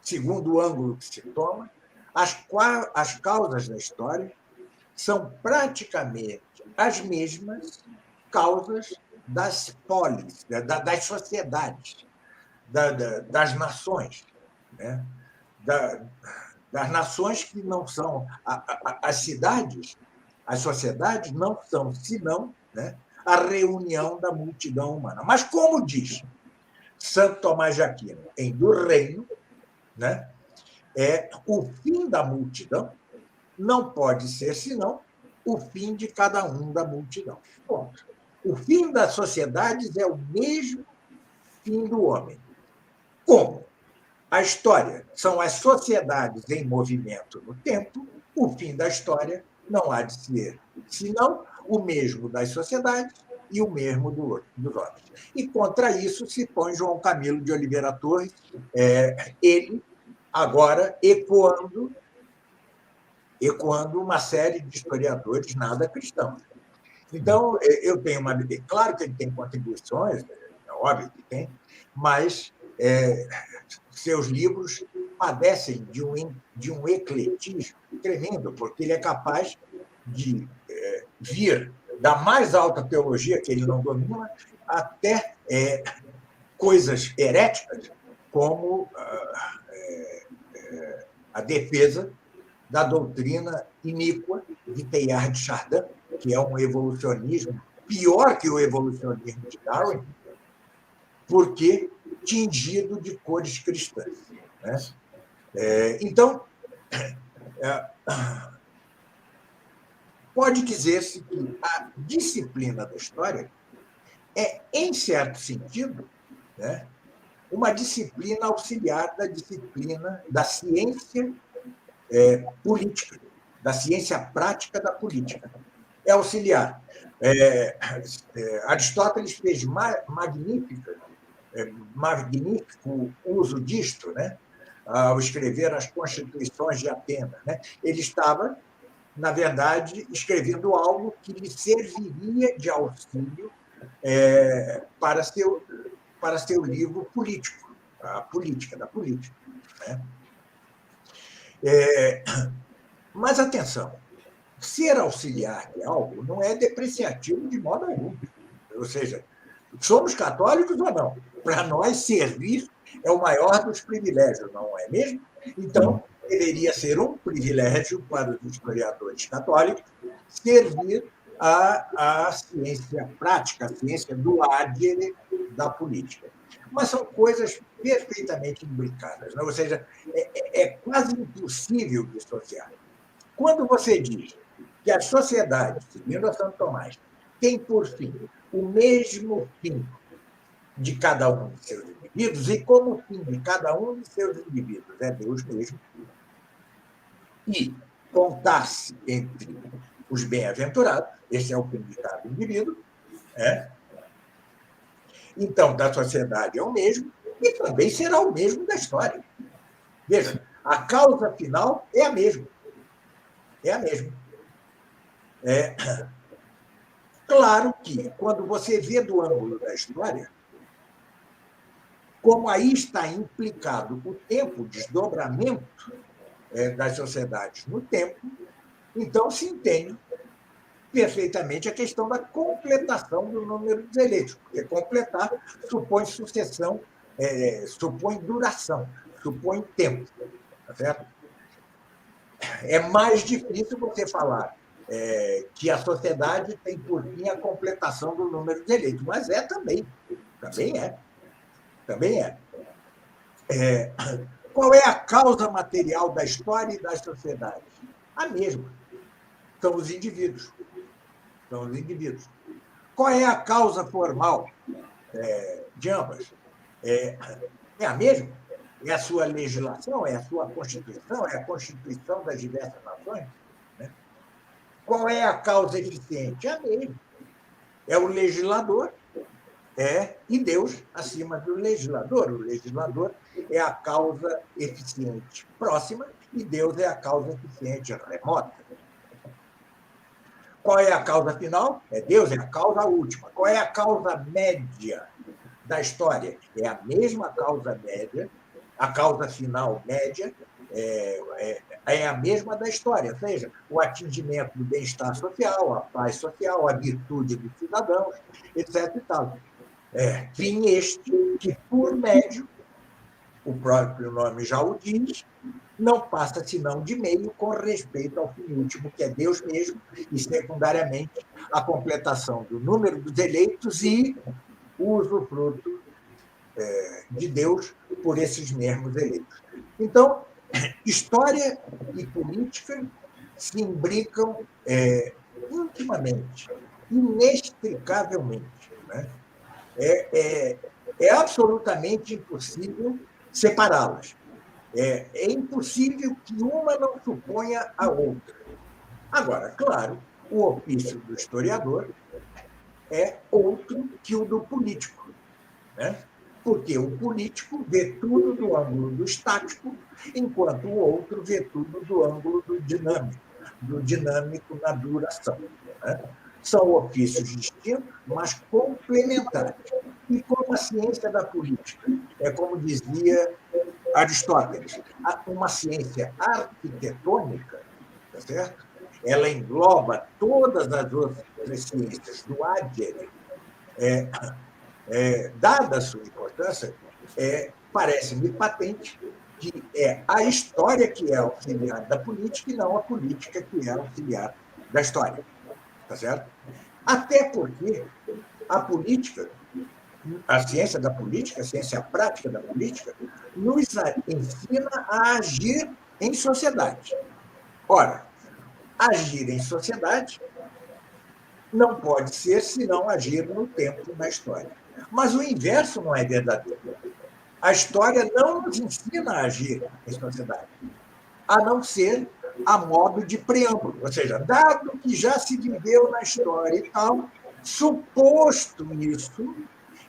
segundo o ângulo que se toma. As causas da história são praticamente as mesmas causas das polis, das sociedades, das nações, né? Das nações que não são as cidades, As sociedades não são, senão, né, a reunião da multidão humana. Mas, como diz Santo Tomás de Aquino, em Do Reino, né, o fim da multidão não pode ser, senão, o fim de cada um da multidão. Ponto. O fim das sociedades é o mesmo fim do homem. Como a história são as sociedades em movimento no tempo, o fim da história não há de ser, senão o mesmo das sociedades e o mesmo dos homens. E contra isso se põe João Camilo de Oliveira Torres, ele agora ecoando uma série de historiadores nada cristãos. Então, eu tenho uma... Claro que ele tem contribuições, é óbvio que tem, mas seus livros padecem de um ecletismo tremendo, porque ele é capaz de vir da mais alta teologia, que ele não domina, até coisas heréticas, como a defesa da doutrina iníqua de Teilhard de Chardin, que é um evolucionismo pior que o evolucionismo de Darwin, porque tingido de cores cristãs. Né? Então, pode dizer-se que a disciplina da história é, em certo sentido, né, uma disciplina auxiliar da disciplina da ciência política, da ciência prática da política. É auxiliar. Aristóteles fez magnífico uso disto, né, ao escrever as Constituições de Atenas. Né? Ele estava, na verdade, escrevendo algo que lhe serviria de auxílio para seu livro político, a política da política. Né? Mas, atenção, ser auxiliar de algo não é depreciativo de modo algum. Ou seja, somos católicos ou não? Para nós, servir é o maior dos privilégios, não é mesmo? Então, deveria ser um privilégio para os historiadores católicos servir a ciência prática, a ciência do agere da política. Mas são coisas perfeitamente imbricadas, né? Ou seja, é quase impossível dissociar. Quando você diz que as sociedades, seguindo a Santo Tomás, têm por fim o mesmo fim de cada um de seus indivíduos, e como o fim de cada um de seus indivíduos é Deus mesmo, e contar-se entre os bem-aventurados, esse é o fim de cada indivíduo, então, da sociedade é o mesmo, e também será o mesmo da história. Veja, a causa final é a mesma. É a mesma. Claro que, quando você vê do ângulo da história, como aí está implicado o tempo, o desdobramento das sociedades no tempo, então se entende perfeitamente a questão da completação do número dos eleitos, porque completar supõe sucessão, supõe duração, supõe tempo. Tá certo? É mais difícil você falar que a sociedade tem por fim a completação do número de eleitos, mas também. Também é. Qual é a causa material da história e das sociedades? A mesma. São os indivíduos. Qual é a causa formal de ambas? É a mesma? É a sua legislação? É a sua Constituição? É a Constituição das diversas nações? Né? Qual é a causa eficiente? É a mesma. É o legislador e Deus acima do legislador. O legislador é a causa eficiente próxima e Deus é a causa eficiente remota. Qual é a causa final? Deus, é a causa última. Qual é a causa média da história? É a mesma causa média, a causa final média é a mesma da história, ou seja, o atingimento do bem-estar social, a paz social, a virtude dos cidadãos, etc. E tal. Fim este que, por médio, o próprio nome já o diz, não passa senão de meio com respeito ao fim último, que é Deus mesmo, e, secundariamente, a completação do número dos eleitos e o usufruto de Deus por esses mesmos eleitos. Então, história e política se imbricam intimamente, inextricavelmente. Né? É absolutamente impossível separá-las. É impossível que uma não suponha a outra. Agora, claro, o ofício do historiador é outro que o do político, né? Porque o político vê tudo do ângulo do estático, enquanto o outro vê tudo do ângulo do dinâmico na duração. Né? São ofícios distintos, mas complementares. E como a ciência da política, é como dizia Aristóteles, uma ciência arquitetônica, tá certo? Ela engloba todas as outras ciências do adjere. Dada a sua importância, parece-me patente que é a história que é auxiliar da política e não a política que é auxiliar da história. Tá certo? Até porque a política, a ciência da política, a ciência prática da política, nos ensina a agir em sociedade. Ora, agir em sociedade não pode ser senão agir no tempo e na história. Mas o inverso não é verdadeiro. A história não nos ensina a agir em sociedade, a não ser a modo de preâmbulo. Ou seja, dado que já se viveu na história e tal, suposto isso,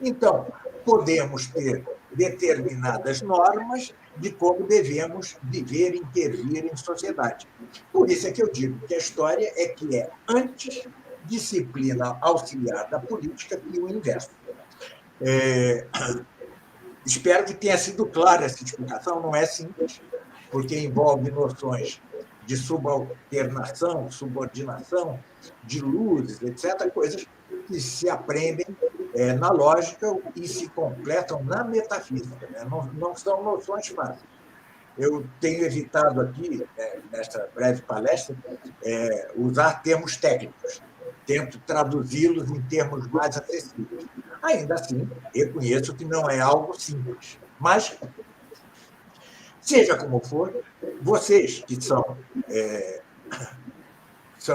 então podemos ter determinadas normas de como devemos viver e intervir em sociedade. Por isso é que eu digo que a história é antes disciplina auxiliar da política que o inverso. Espero que tenha sido clara essa explicação, não é simples, porque envolve noções de subalternação, subordinação, de luzes, etc., coisas que se aprendem na lógica e se completam na metafísica. Né? Não são noções fáceis. Eu tenho evitado aqui, nesta breve palestra, usar termos técnicos. Tento traduzi-los em termos mais acessíveis. Ainda assim, reconheço que não é algo simples. Mas, seja como for, vocês que são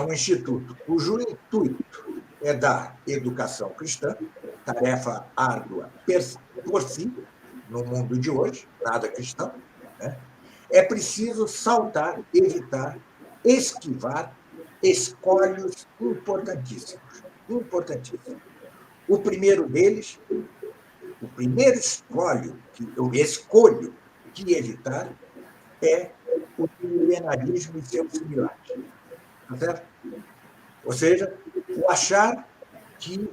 um instituto cujo intuito é dar educação cristã, tarefa árdua por si, no mundo de hoje, nada cristão, né? É preciso saltar, evitar, esquivar escolhos importantíssimos. Importantíssimos. O primeiro deles, o primeiro eu escolho que evitar é o milenarismo e seus similares. Tá certo? Ou seja, o achar que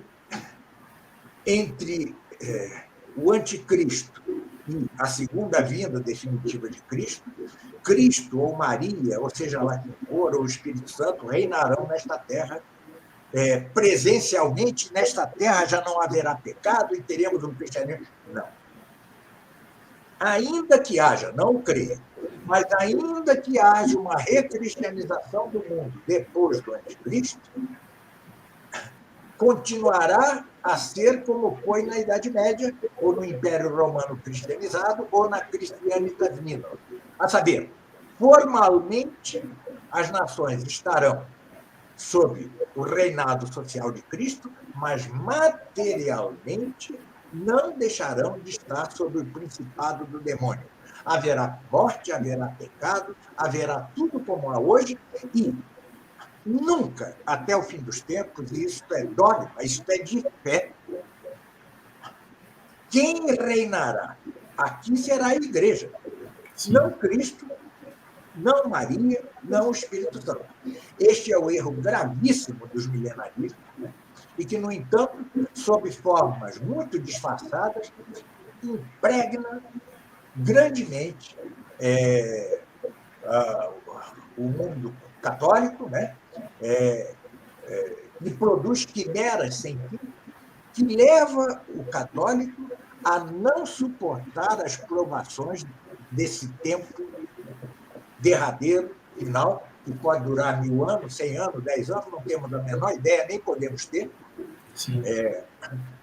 entre o anticristo e a segunda vinda definitiva de Cristo, Cristo ou Maria, ou seja lá quem for, ou o Espírito Santo, reinarão nesta terra. Presencialmente, nesta terra já não haverá pecado e teremos um cristianismo. Não. Ainda que haja, não creia, mas ainda que haja uma recristianização do mundo depois do anticristo, continuará a ser como foi na Idade Média, ou no Império Romano cristianizado, ou na Christianitas Minor. A saber, formalmente, as nações estarão sob o reinado social de Cristo, mas materialmente não deixarão de estar sob o principado do demônio. Haverá morte, haverá pecado, haverá tudo como há hoje, e nunca, até o fim dos tempos, e isso é dogma, isso é de fé, quem reinará aqui será a igreja, sim, não Cristo, não Maria, não o Espírito Santo. Este é o erro gravíssimo dos milenaristas, né? E que, no entanto, sob formas muito disfarçadas, impregna grandemente o mundo católico, né? E produz quimeras sem fim, que leva o católico a não suportar as provações desse tempo derradeiro, final, que pode durar 1000 anos, 100 anos, 10 anos, não temos a menor ideia, nem podemos ter.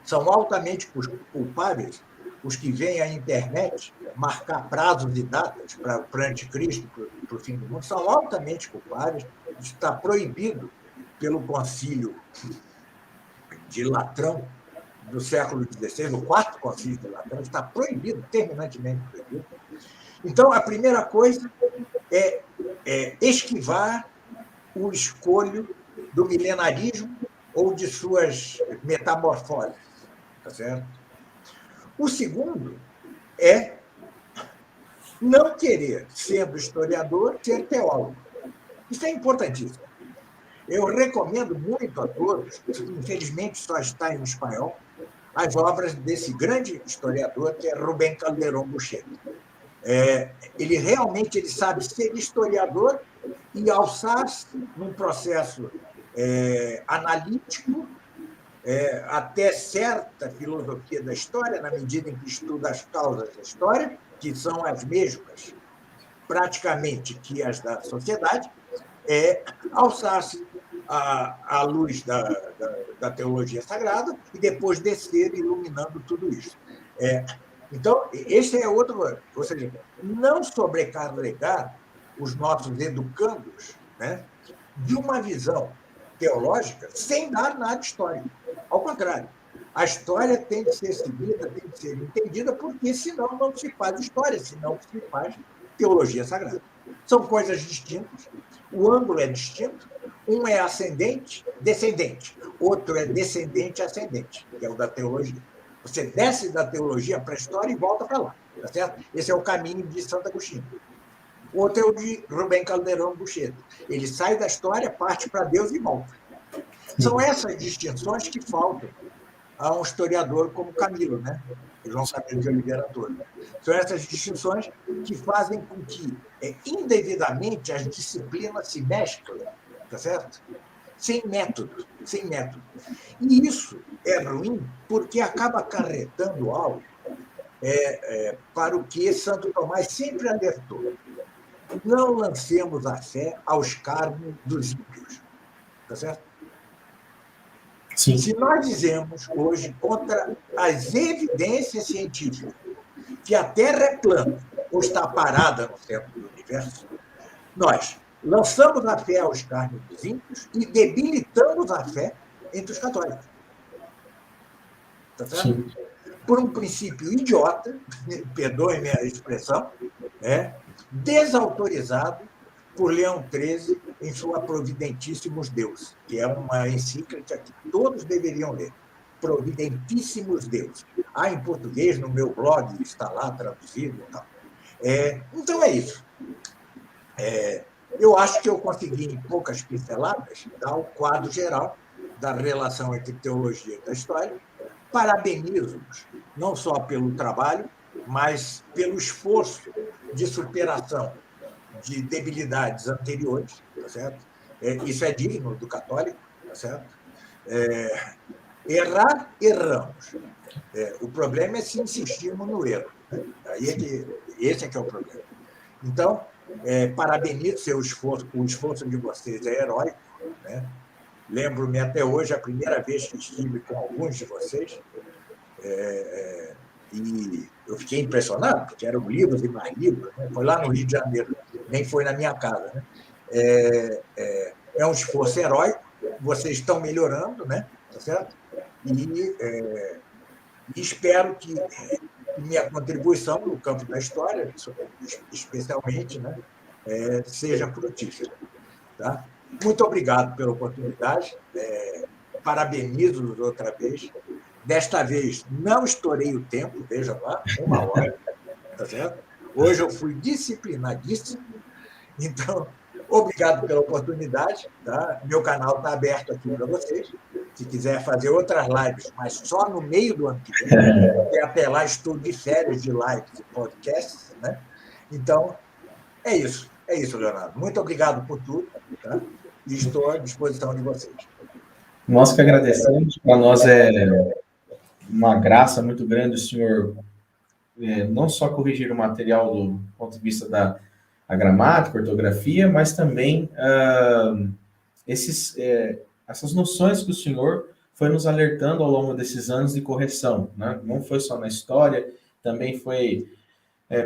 São altamente culpáveis os que veem a internet marcar prazos e datas para o anticristo, para o fim do mundo, são altamente culpáveis. Está proibido pelo Concílio de Latrão do século XVI, o quarto Concílio de Latrão, está proibido, terminantemente proibido. Então, a primeira coisa é esquivar o escolho do milenarismo ou de suas metamorfoses, tá certo? O segundo é não querer, sendo historiador, ser teólogo. Isso é importantíssimo. Eu recomendo muito a todos, infelizmente só está em espanhol, as obras desse grande historiador, que é Rubén Calderón Buchet. Ele realmente sabe ser historiador e alçar-se num processo analítico até certa filosofia da história, na medida em que estuda as causas da história, que são as mesmas, praticamente, que as da sociedade, alçar-se à luz da teologia sagrada e depois descer iluminando tudo isso. Então, esse é outro... Ou seja, não sobrecarregar os nossos educandos, né, de uma visão teológica sem dar nada histórico. Ao contrário, a história tem de ser seguida, tem de ser entendida, porque senão não se faz história, senão se faz teologia sagrada. São coisas distintas, o ângulo é distinto, um é ascendente, descendente, outro é descendente, ascendente, que é o da teologia. Você desce da teologia para a história e volta para lá, tá certo? Esse é o caminho de Santo Agostinho. Outro é o de Rubén Calderón Buchet. Ele sai da história, parte para Deus e volta. São essas distinções que faltam a um historiador como Camilo, né? João Camilo de Oliveira Torres. São essas distinções que fazem com que, indevidamente, as disciplinas se mesclem, tá certo? Sem método, sem método. E isso é ruim porque acaba acarretando algo para o que Santo Tomás sempre alertou. Não lancemos a fé ao escárnio dos ímpios, tá certo? Sim. Se nós dizemos hoje, contra as evidências científicas, que a Terra é plana ou está parada no centro do universo, nós lançamos a fé ao escárnio dos ímpios e debilitamos a fé entre os católicos. Tá certo? Sim. Por um princípio idiota, perdoe-me a expressão, desautorizado por Leão XIII em sua Providentíssimos Deus, que é uma encíclica que todos deveriam ler. Providentíssimos Deus. Em português, no meu blog, está lá traduzido e tal. Então é isso. Eu acho que eu consegui, em poucas pinceladas, dar o quadro geral da relação entre teologia e da história. Parabenizo-os, não só pelo trabalho, mas pelo esforço de superação de debilidades anteriores, tá certo? Isso é digno do católico, tá certo? Errar, erramos. O problema é se insistirmos no erro. Né? Esse é que é o problema. Então, parabenizo o esforço de vocês é heróico, né? Lembro-me até hoje, a primeira vez que estive com alguns de vocês, e eu fiquei impressionado, porque eram livros e mais livros, né? Foi lá no Rio de Janeiro, nem foi na minha casa. Né? É um esforço heróico, vocês estão melhorando, né? Tá certo? E espero que minha contribuição no campo da história, especialmente, né, seja frutífera. Tá? Muito obrigado pela oportunidade, parabenizo-os outra vez. Desta vez, não estourei o tempo, veja lá, 1 hora, tá certo? Hoje eu fui disciplinadíssimo, então, obrigado pela oportunidade. Tá? Meu canal está aberto aqui para vocês. Se quiser fazer outras lives, mas só no meio do ano que vem, porque até lá estou de férias de lives e podcasts. Né? Então, é isso, Leonardo. Muito obrigado por tudo, tá? E estou à disposição de vocês. Nós que agradecemos. Para nós é uma graça muito grande o senhor não só corrigir o material do ponto de vista da a gramática, a ortografia, mas também essas noções que o senhor foi nos alertando ao longo desses anos de correção, né? Não foi só na história, também foi,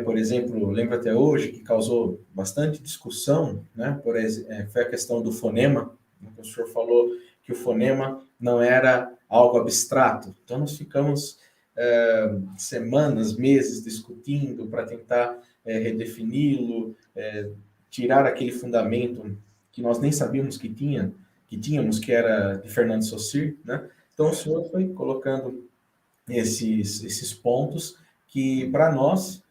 por exemplo, lembro até hoje que causou bastante discussão, né? Foi a questão do fonema, né? O senhor falou que o fonema não era algo abstrato, então nós ficamos semanas, meses discutindo para tentar redefini-lo, tirar aquele fundamento que nós nem sabíamos que tínhamos, que era de Fernando Saussure, né? Então o senhor foi colocando esses pontos que, para nós,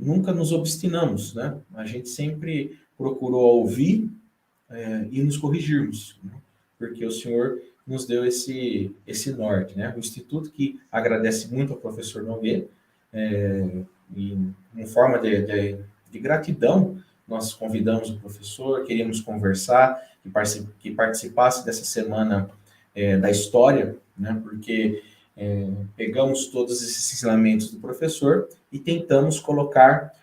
nunca nos obstinamos, né? A gente sempre procurou ouvir e nos corrigirmos, né? Porque o senhor nos deu esse norte, né? O Instituto que agradece muito ao professor Nogueira, e em forma de gratidão, nós convidamos o professor, queríamos conversar, que participasse dessa semana da história, né? Porque pegamos todos esses ensinamentos do professor e tentamos colocar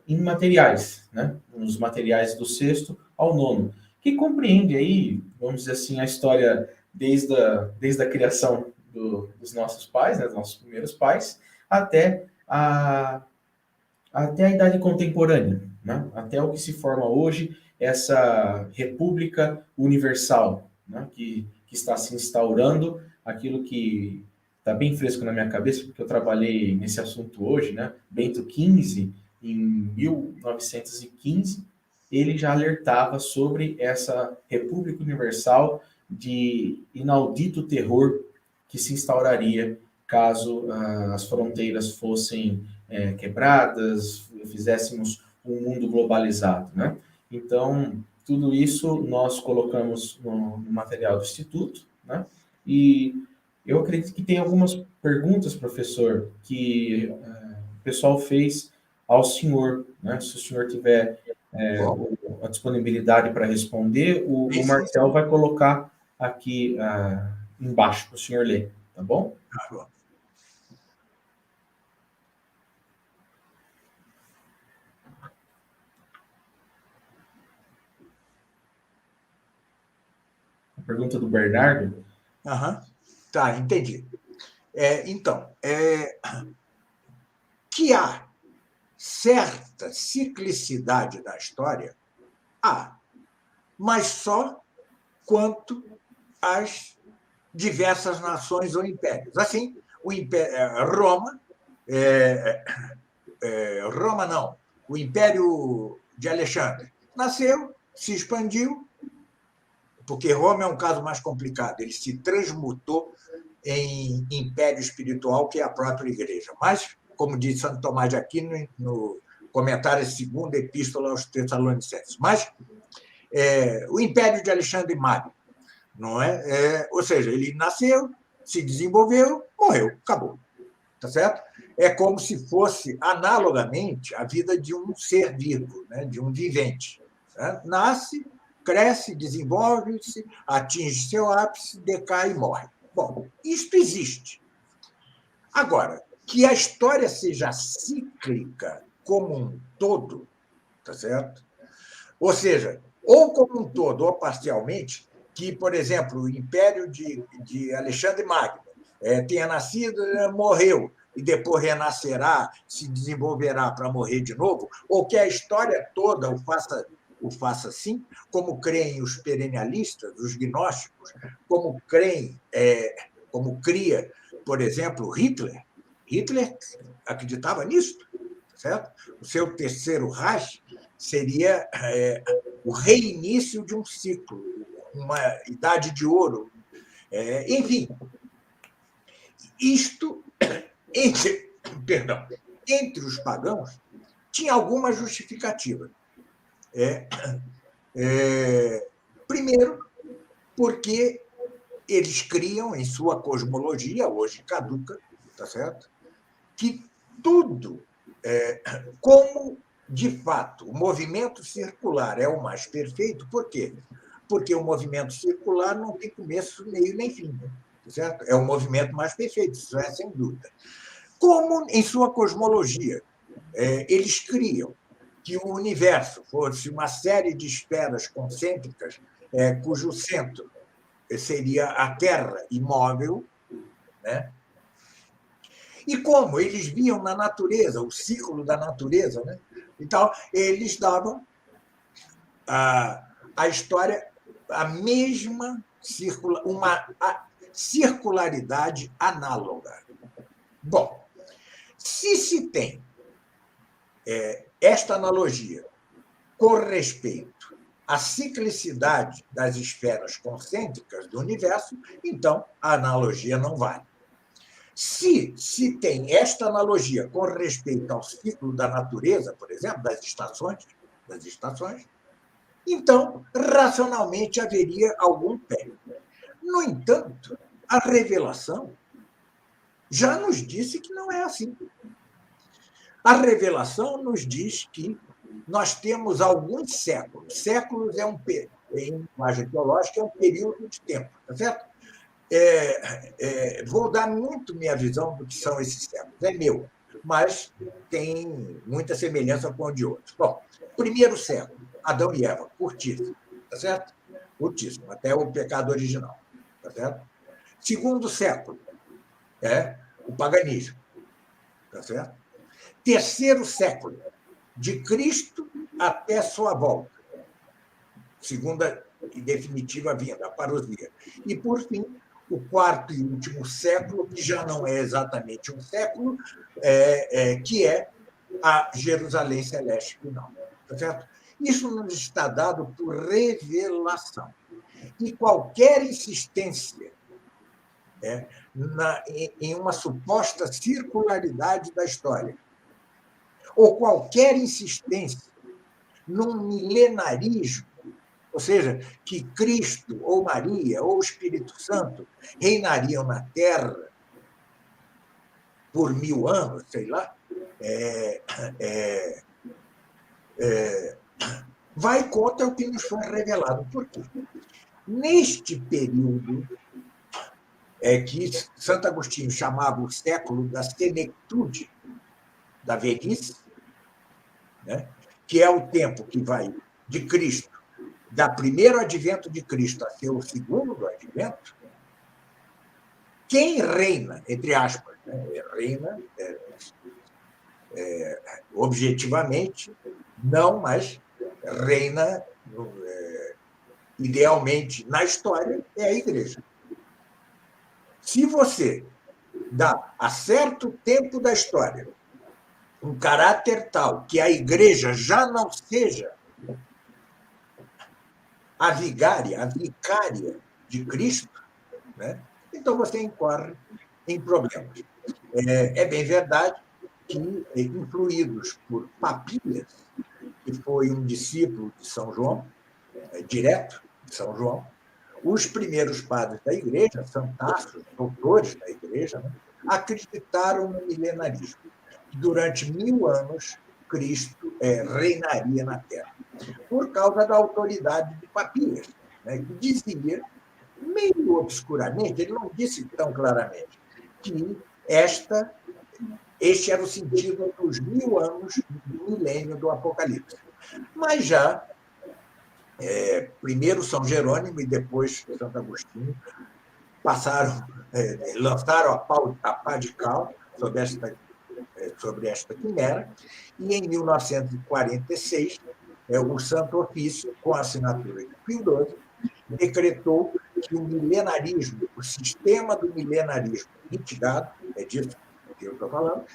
em materiais, né? Nos materiais do sexto ao nono, que compreende aí, vamos dizer assim, a história desde a criação dos nossos pais, né? Dos nossos primeiros pais, até a idade contemporânea, né? Até o que se forma hoje, essa República Universal, né? Que está se instaurando, aquilo que está bem fresco na minha cabeça, porque eu trabalhei nesse assunto hoje, né? Bento XV, em 1915, ele já alertava sobre essa República Universal de inaudito terror que se instauraria caso as fronteiras fossem quebradas, fizéssemos um mundo globalizado, né? Então, tudo isso nós colocamos no material do Instituto, né? E eu acredito que tem algumas perguntas, professor, que o pessoal fez ao senhor, né? Se o senhor tiver a disponibilidade para responder, o Marcel vai colocar aqui embaixo para o senhor ler, tá bom? Tá bom. Pergunta do Bernardo. Tá, entendi. Então, que há certa ciclicidade da história, mas só quanto às diversas nações ou impérios. Assim, Roma não, o Império de Alexandre nasceu, se expandiu, porque Roma é um caso mais complicado, ele se transmutou em império espiritual, que é a própria igreja. Mas, como diz Santo Tomás de Aquino no comentário da segunda epístola aos Tessalonicenses, mas o Império de Alexandre Magno, não é? Ou seja, ele nasceu, se desenvolveu, morreu, acabou, tá certo? É como se fosse, analogamente, a vida de um ser vivo, né? De um vivente. Né? Nasce, cresce, desenvolve-se, atinge seu ápice, decai e morre. Bom, isto existe. Agora, que a história seja cíclica como um todo, tá certo? Ou seja, ou como um todo, ou parcialmente, que, por exemplo, o Império de Alexandre Magno tenha nascido, morreu, e depois renascerá, se desenvolverá para morrer de novo, ou que a história toda o faça assim, como creem os perennialistas, os gnósticos, como cria, por exemplo, Hitler. Hitler acreditava nisso, certo? O seu terceiro Reich seria o reinício de um ciclo, uma idade de ouro. Enfim, isto, entre os pagãos, tinha alguma justificativa. Primeiro, porque eles criam em sua cosmologia, hoje caduca, tá certo? Que tudo, como de fato o movimento circular é o mais perfeito, por quê? Porque o movimento circular não tem começo, meio nem fim, tá certo? É o movimento mais perfeito, isso é sem dúvida. Como em sua cosmologia, eles criam que o universo fosse uma série de esferas concêntricas, cujo centro seria a Terra imóvel, né? E como eles viam na natureza, o ciclo da natureza, né? Então, eles davam a história a mesma uma circularidade análoga. Bom, se tem esta analogia com respeito à ciclicidade das esferas concêntricas do universo, então a analogia não vale. Se tem esta analogia com respeito ao ciclo da natureza, por exemplo, das estações, então, racionalmente, haveria algum pé. No entanto, a revelação já nos disse que não é assim. A revelação nos diz que nós temos alguns séculos. Séculos em linguagem teológica, é um período de tempo, tá certo? Vou dar muito minha visão do que são esses séculos. É meu, mas tem muita semelhança com o de outros. Bom, primeiro século, Adão e Eva, curtíssimo, tá certo? Curtíssimo, até o pecado original, tá certo? Segundo século, o paganismo, tá certo? Terceiro século, de Cristo até sua volta, segunda e definitiva vinda, a parousia. E, por fim, o quarto e último século, que já não é exatamente um século, que é a Jerusalém Celeste final. Tá certo? Isso nos está dado por revelação. E qualquer insistência em uma suposta circularidade da história, ou qualquer insistência num milenarismo, ou seja, que Cristo, ou Maria, ou o Espírito Santo reinariam na Terra por 1000 anos, sei lá, vai contra o que nos foi revelado. Por quê? Neste período, que Santo Agostinho chamava o século da senectude, da velhice, né? Que é o tempo que vai de Cristo, da primeiro advento de Cristo até o segundo advento, quem reina, entre aspas, reina objetivamente, não, mas reina idealmente na história, é a Igreja. Se você dá a certo tempo da história um caráter tal que a Igreja já não seja a vicária de Cristo, né? Então você incorre em problemas. É bem verdade que, influídos por Papias, que foi um discípulo de São João, direto de São João, os primeiros padres da Igreja, santaços, doutores da Igreja, né, acreditaram no milenarismo. Durante 1000 anos, Cristo reinaria na Terra, por causa da autoridade de Papias, né, que dizia, meio obscuramente, ele não disse tão claramente, que este era o sentido dos 1000 anos do milênio do Apocalipse. Mas já, primeiro São Jerônimo e depois Santo Agostinho, lançaram a pá de cal sobre esta quimera, e em 1946, o Santo Ofício, com a assinatura de Pio XII, decretou que o milenarismo, o sistema do milenarismo mitigado, é disso que eu estou falando,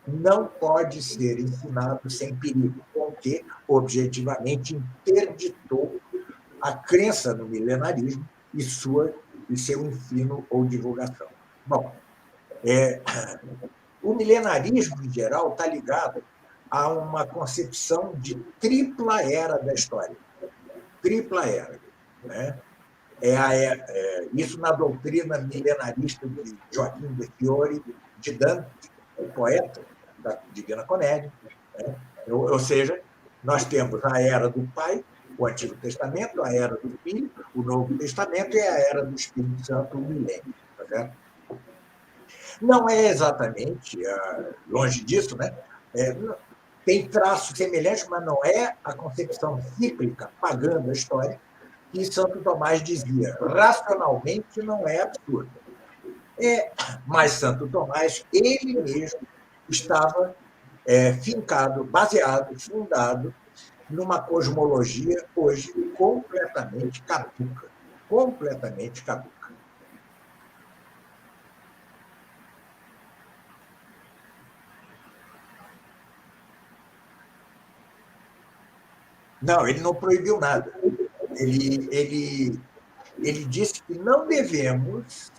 não pode ser ensinado sem perigo, porque objetivamente interditou a crença no milenarismo e seu ensino ou divulgação. Bom, o milenarismo, em geral, está ligado a uma concepção de tripla era da história. Tripla era. Né? Isso na doutrina milenarista de Joaquim de Fiore, de Dante, o poeta da Divina Comédia. Né? Ou seja, nós temos a era do Pai, o Antigo Testamento, a era do Filho, o Novo Testamento e a era do Espírito Santo, o milênio. Tá certo? Não é exatamente, longe disso, né? tem traços semelhantes, mas não é a concepção cíclica, pagã da história, que Santo Tomás dizia. Racionalmente não é absurdo. Mas Santo Tomás, ele mesmo, estava fincado, baseado, fundado numa cosmologia hoje completamente caduca. Completamente caduca. Não, ele não proibiu nada. Ele disse que não devemos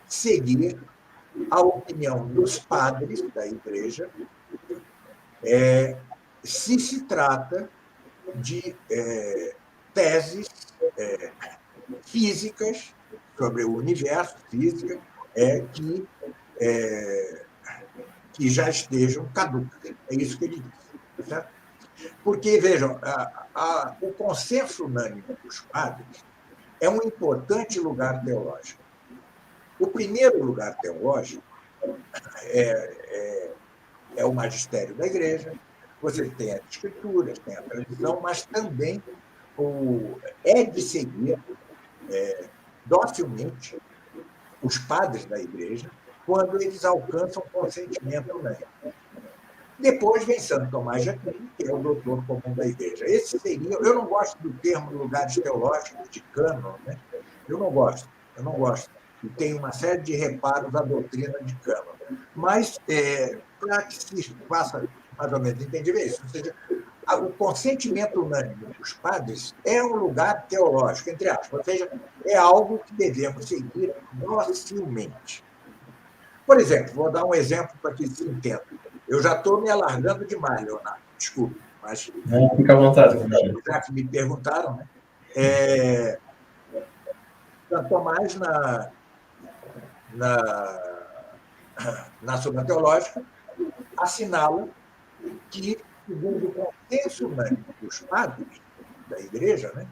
seguir a opinião dos padres da igreja se trata de teses físicas sobre o universo, física, que já estejam caducas. É isso que ele disse. Certo? Porque, vejam, o consenso unânime dos padres é um importante lugar teológico. O primeiro lugar teológico é o magistério da igreja, você tem as escrituras, tem a tradição, mas também é de seguir docilmente os padres da igreja quando eles alcançam consentimento unânime. Depois vem Santo Tomás de Aquino, que é o doutor comum da igreja. Esse seria, eu não gosto do termo lugares teológicos de cânon, né? Eu não gosto. E tem uma série de reparos à doutrina de cânon. Mas, para que se faça mais ou menos entender isso, ou seja, o consentimento unânime dos padres é um lugar teológico, entre aspas, ou seja, é algo que devemos seguir docilmente. Por exemplo, vou dar um exemplo para que se entenda. Eu já estou me alargando demais, Leonardo, desculpe, mas... Não, fica à vontade. Já que me perguntaram, né? Santo Tomás, na Suma Teológica, assinala que, segundo o consenso unânime dos padres da igreja, né,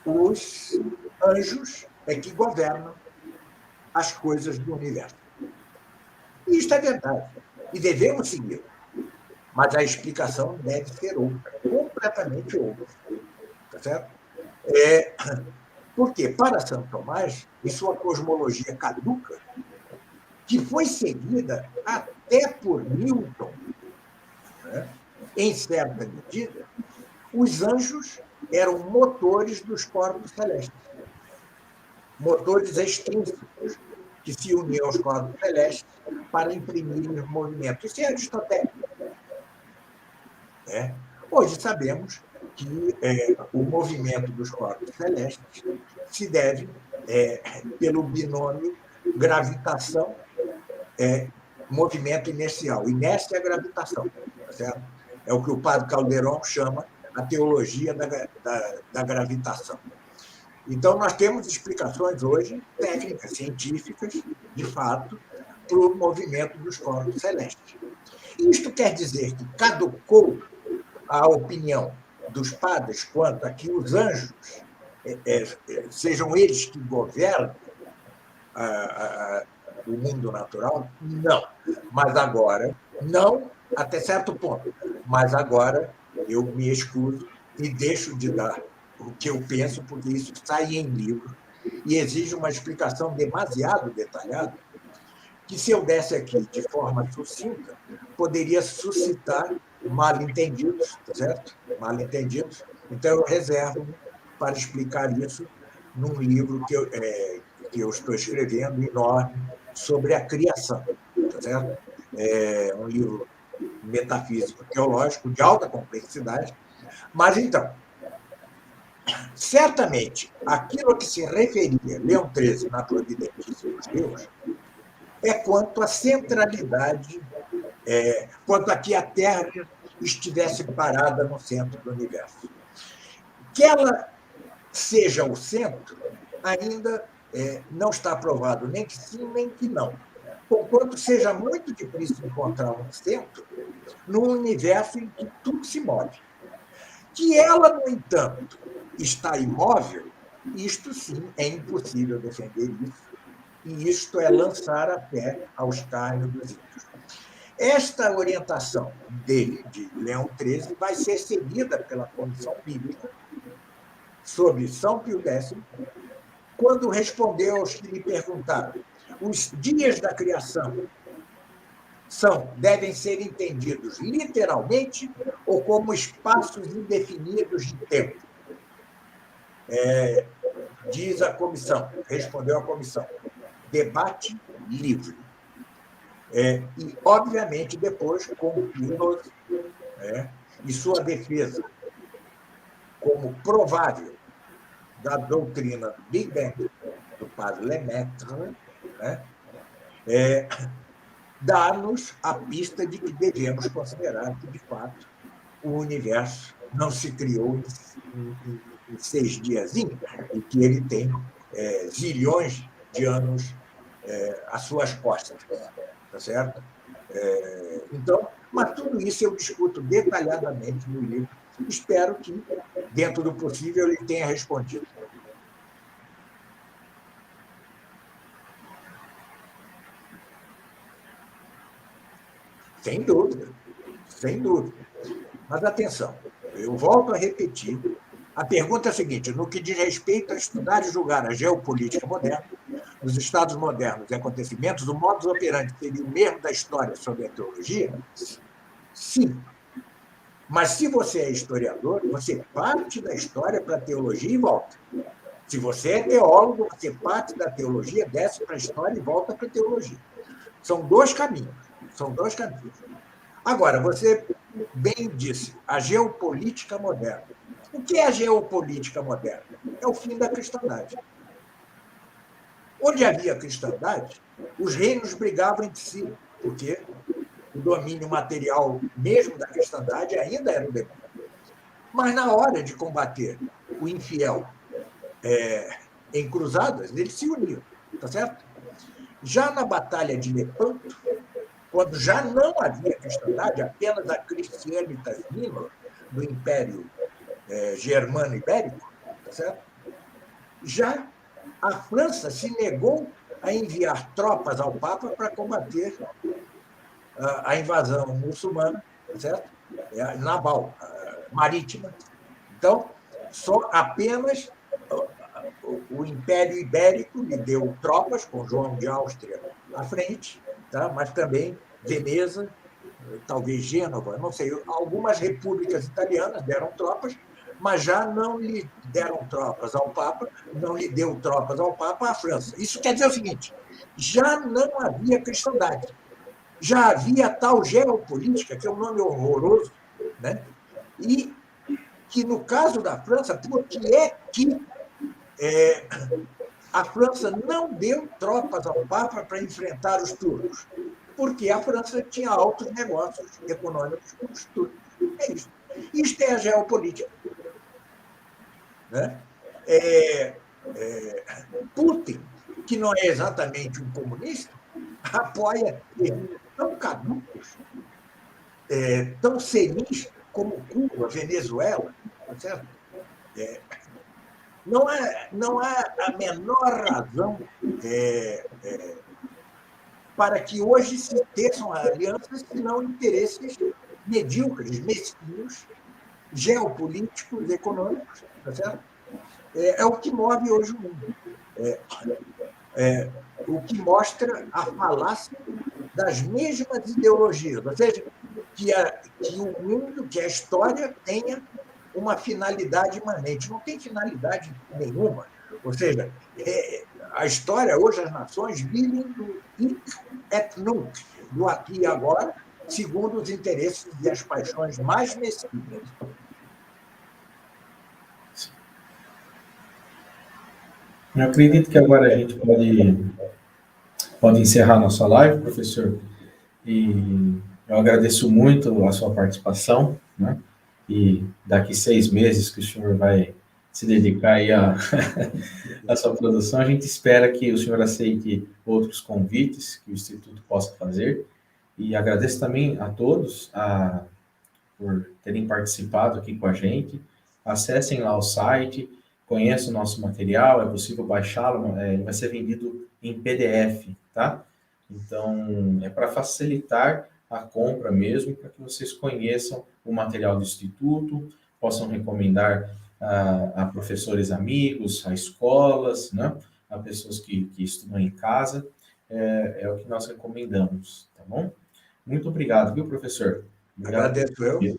os anjos é que governam as coisas do universo. E isto é verdade. E devemos segui-lo. Mas a explicação deve ser outra, completamente outra. Tá certo? Porque, para Santo Tomás, em sua cosmologia caduca, que foi seguida até por Newton, né, em certa medida, os anjos eram motores dos corpos celestes. Motores extrínsecos que se uniam aos corpos celestes para imprimir movimento. Isso é aristotélico. Hoje sabemos que o movimento dos corpos celestes se deve pelo binômio gravitação, movimento inercial. Inércia é gravitação. Certo? É o que o padre Calderon chama a teologia da gravitação. Então, nós temos explicações hoje, técnicas, científicas, de fato, para o movimento dos corpos celestes. Isto quer dizer que caducou a opinião dos padres quanto a que os anjos sejam eles que governam o mundo natural? Não. Mas agora, não até certo ponto. Mas agora eu me excuso e deixo de dar o que eu penso, porque isso sai em livro e exige uma explicação demasiado detalhada, que se eu desse aqui de forma sucinta, poderia suscitar mal-entendidos, certo? Mal-entendidos. Então, eu reservo para explicar isso num livro que eu estou escrevendo, enorme, sobre a criação, certo? É um livro metafísico teológico de alta complexidade. Mas, então, certamente, aquilo a que se referia Leão XIII na Providência dos Deus é quanto à centralidade, quanto a que a Terra estivesse parada no centro do universo. Que ela seja o centro, ainda não está provado, nem que sim, nem que não. Conquanto seja muito difícil encontrar um centro num universo em que tudo se move. Que ela, no entanto, está imóvel, isto sim é impossível defender isso, e isto é lançar a fé ao escárnio dos ímpios. Esta orientação dele, de Leão XIII, vai ser seguida pela Comissão Bíblica sobre São Pio X, quando respondeu aos que lhe perguntaram: os dias da criação devem ser entendidos literalmente ou como espaços indefinidos de tempo? Diz a comissão, respondeu a comissão: debate livre. E, obviamente, depois, com Pio XII, e sua defesa como provável da doutrina do Big Bang, do padre Lemaitre, dá-nos a pista de que devemos considerar que, de fato, o universo não se criou em 6 dias, e que ele tem zilhões de anos às suas costas, tá certo? Então, mas tudo isso eu discuto detalhadamente no livro. Espero que, dentro do possível, ele tenha respondido. Sem dúvida, sem dúvida. Mas atenção, eu volto a repetir. A pergunta é a seguinte: no que diz respeito a estudar e julgar a geopolítica moderna, nos estados modernos e acontecimentos, o modus operandi seria o mesmo da história sobre a teologia? Sim. Mas se você é historiador, você parte da história para a teologia e volta. Se você é teólogo, você parte da teologia, desce para a história e volta para a teologia. São dois caminhos. Agora, você bem disse, a geopolítica moderna. O que é a geopolítica moderna? É o fim da cristandade. Onde havia cristandade, os reinos brigavam entre si, porque o domínio material mesmo da cristandade ainda era o demônio. Mas na hora de combater o infiel em cruzadas, eles se uniam, tá certo? Já na Batalha de Lepanto, quando já não havia cristandade, apenas a Christianitas minor do Império Germano-Ibérico, tá certo? Já a França se negou a enviar tropas ao Papa para combater a invasão muçulmana, tá certo? Naval, marítima. Então, só apenas o Império Ibérico lhe deu tropas, com João de Áustria à frente, tá? Mas também Veneza, talvez Gênova, não sei, algumas repúblicas italianas deram tropas, mas já não lhe deram tropas ao Papa, não lhe deu tropas ao Papa a França. Isso quer dizer o seguinte: já não havia cristandade, já havia tal geopolítica, que é um nome horroroso, né? E que, no caso da França, por que é que a França não deu tropas ao Papa para enfrentar os turcos? Porque a França tinha altos negócios econômicos com os turcos. É isso. Isto é a geopolítica. Né? Putin, que não é exatamente um comunista, apoia regimes tão caducos, tão senis como Cuba, Venezuela, tá certo? Não há a menor razão para que hoje se teçam alianças que não interesses medíocres, mesquinhos, geopolíticos, econômicos, tá certo? É o que move hoje o mundo. O que mostra a falácia das mesmas ideologias, ou seja, que o mundo, que a história tenha uma finalidade imanente. Não tem finalidade nenhuma. Ou seja, a história, hoje, as nações vivem do hic et nunc, do aqui e agora, segundo os interesses e as paixões mais mesquinhas. Eu acredito que agora a gente pode encerrar nossa live, professor. E eu agradeço muito a sua participação, né? E daqui 6 meses que o senhor vai se dedicar aí à sua produção, a gente espera que o senhor aceite outros convites que o Instituto possa fazer. E agradeço também a todos por terem participado aqui com a gente. Acessem lá o site, conheçam o nosso material, é possível baixá-lo, ele vai ser vendido em PDF, tá? Então, é para facilitar a compra mesmo, para que vocês conheçam o material do Instituto, possam recomendar a professores amigos, a escolas, né? A pessoas que estudam em casa. É o que nós recomendamos, tá bom? Muito obrigado, viu, professor? Obrigado. Agradeço eu.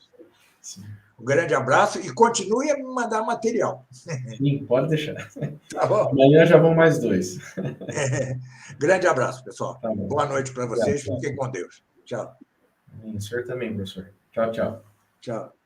Sim. Um grande abraço e continue a me mandar material. Sim, pode deixar. Tá bom? Amanhã já vão mais 2. Grande abraço, pessoal. Tá bom. Boa noite para Obrigado, vocês. Fiquem com Deus. Tchau. O senhor também, professor. Tchau, tchau. Tchau.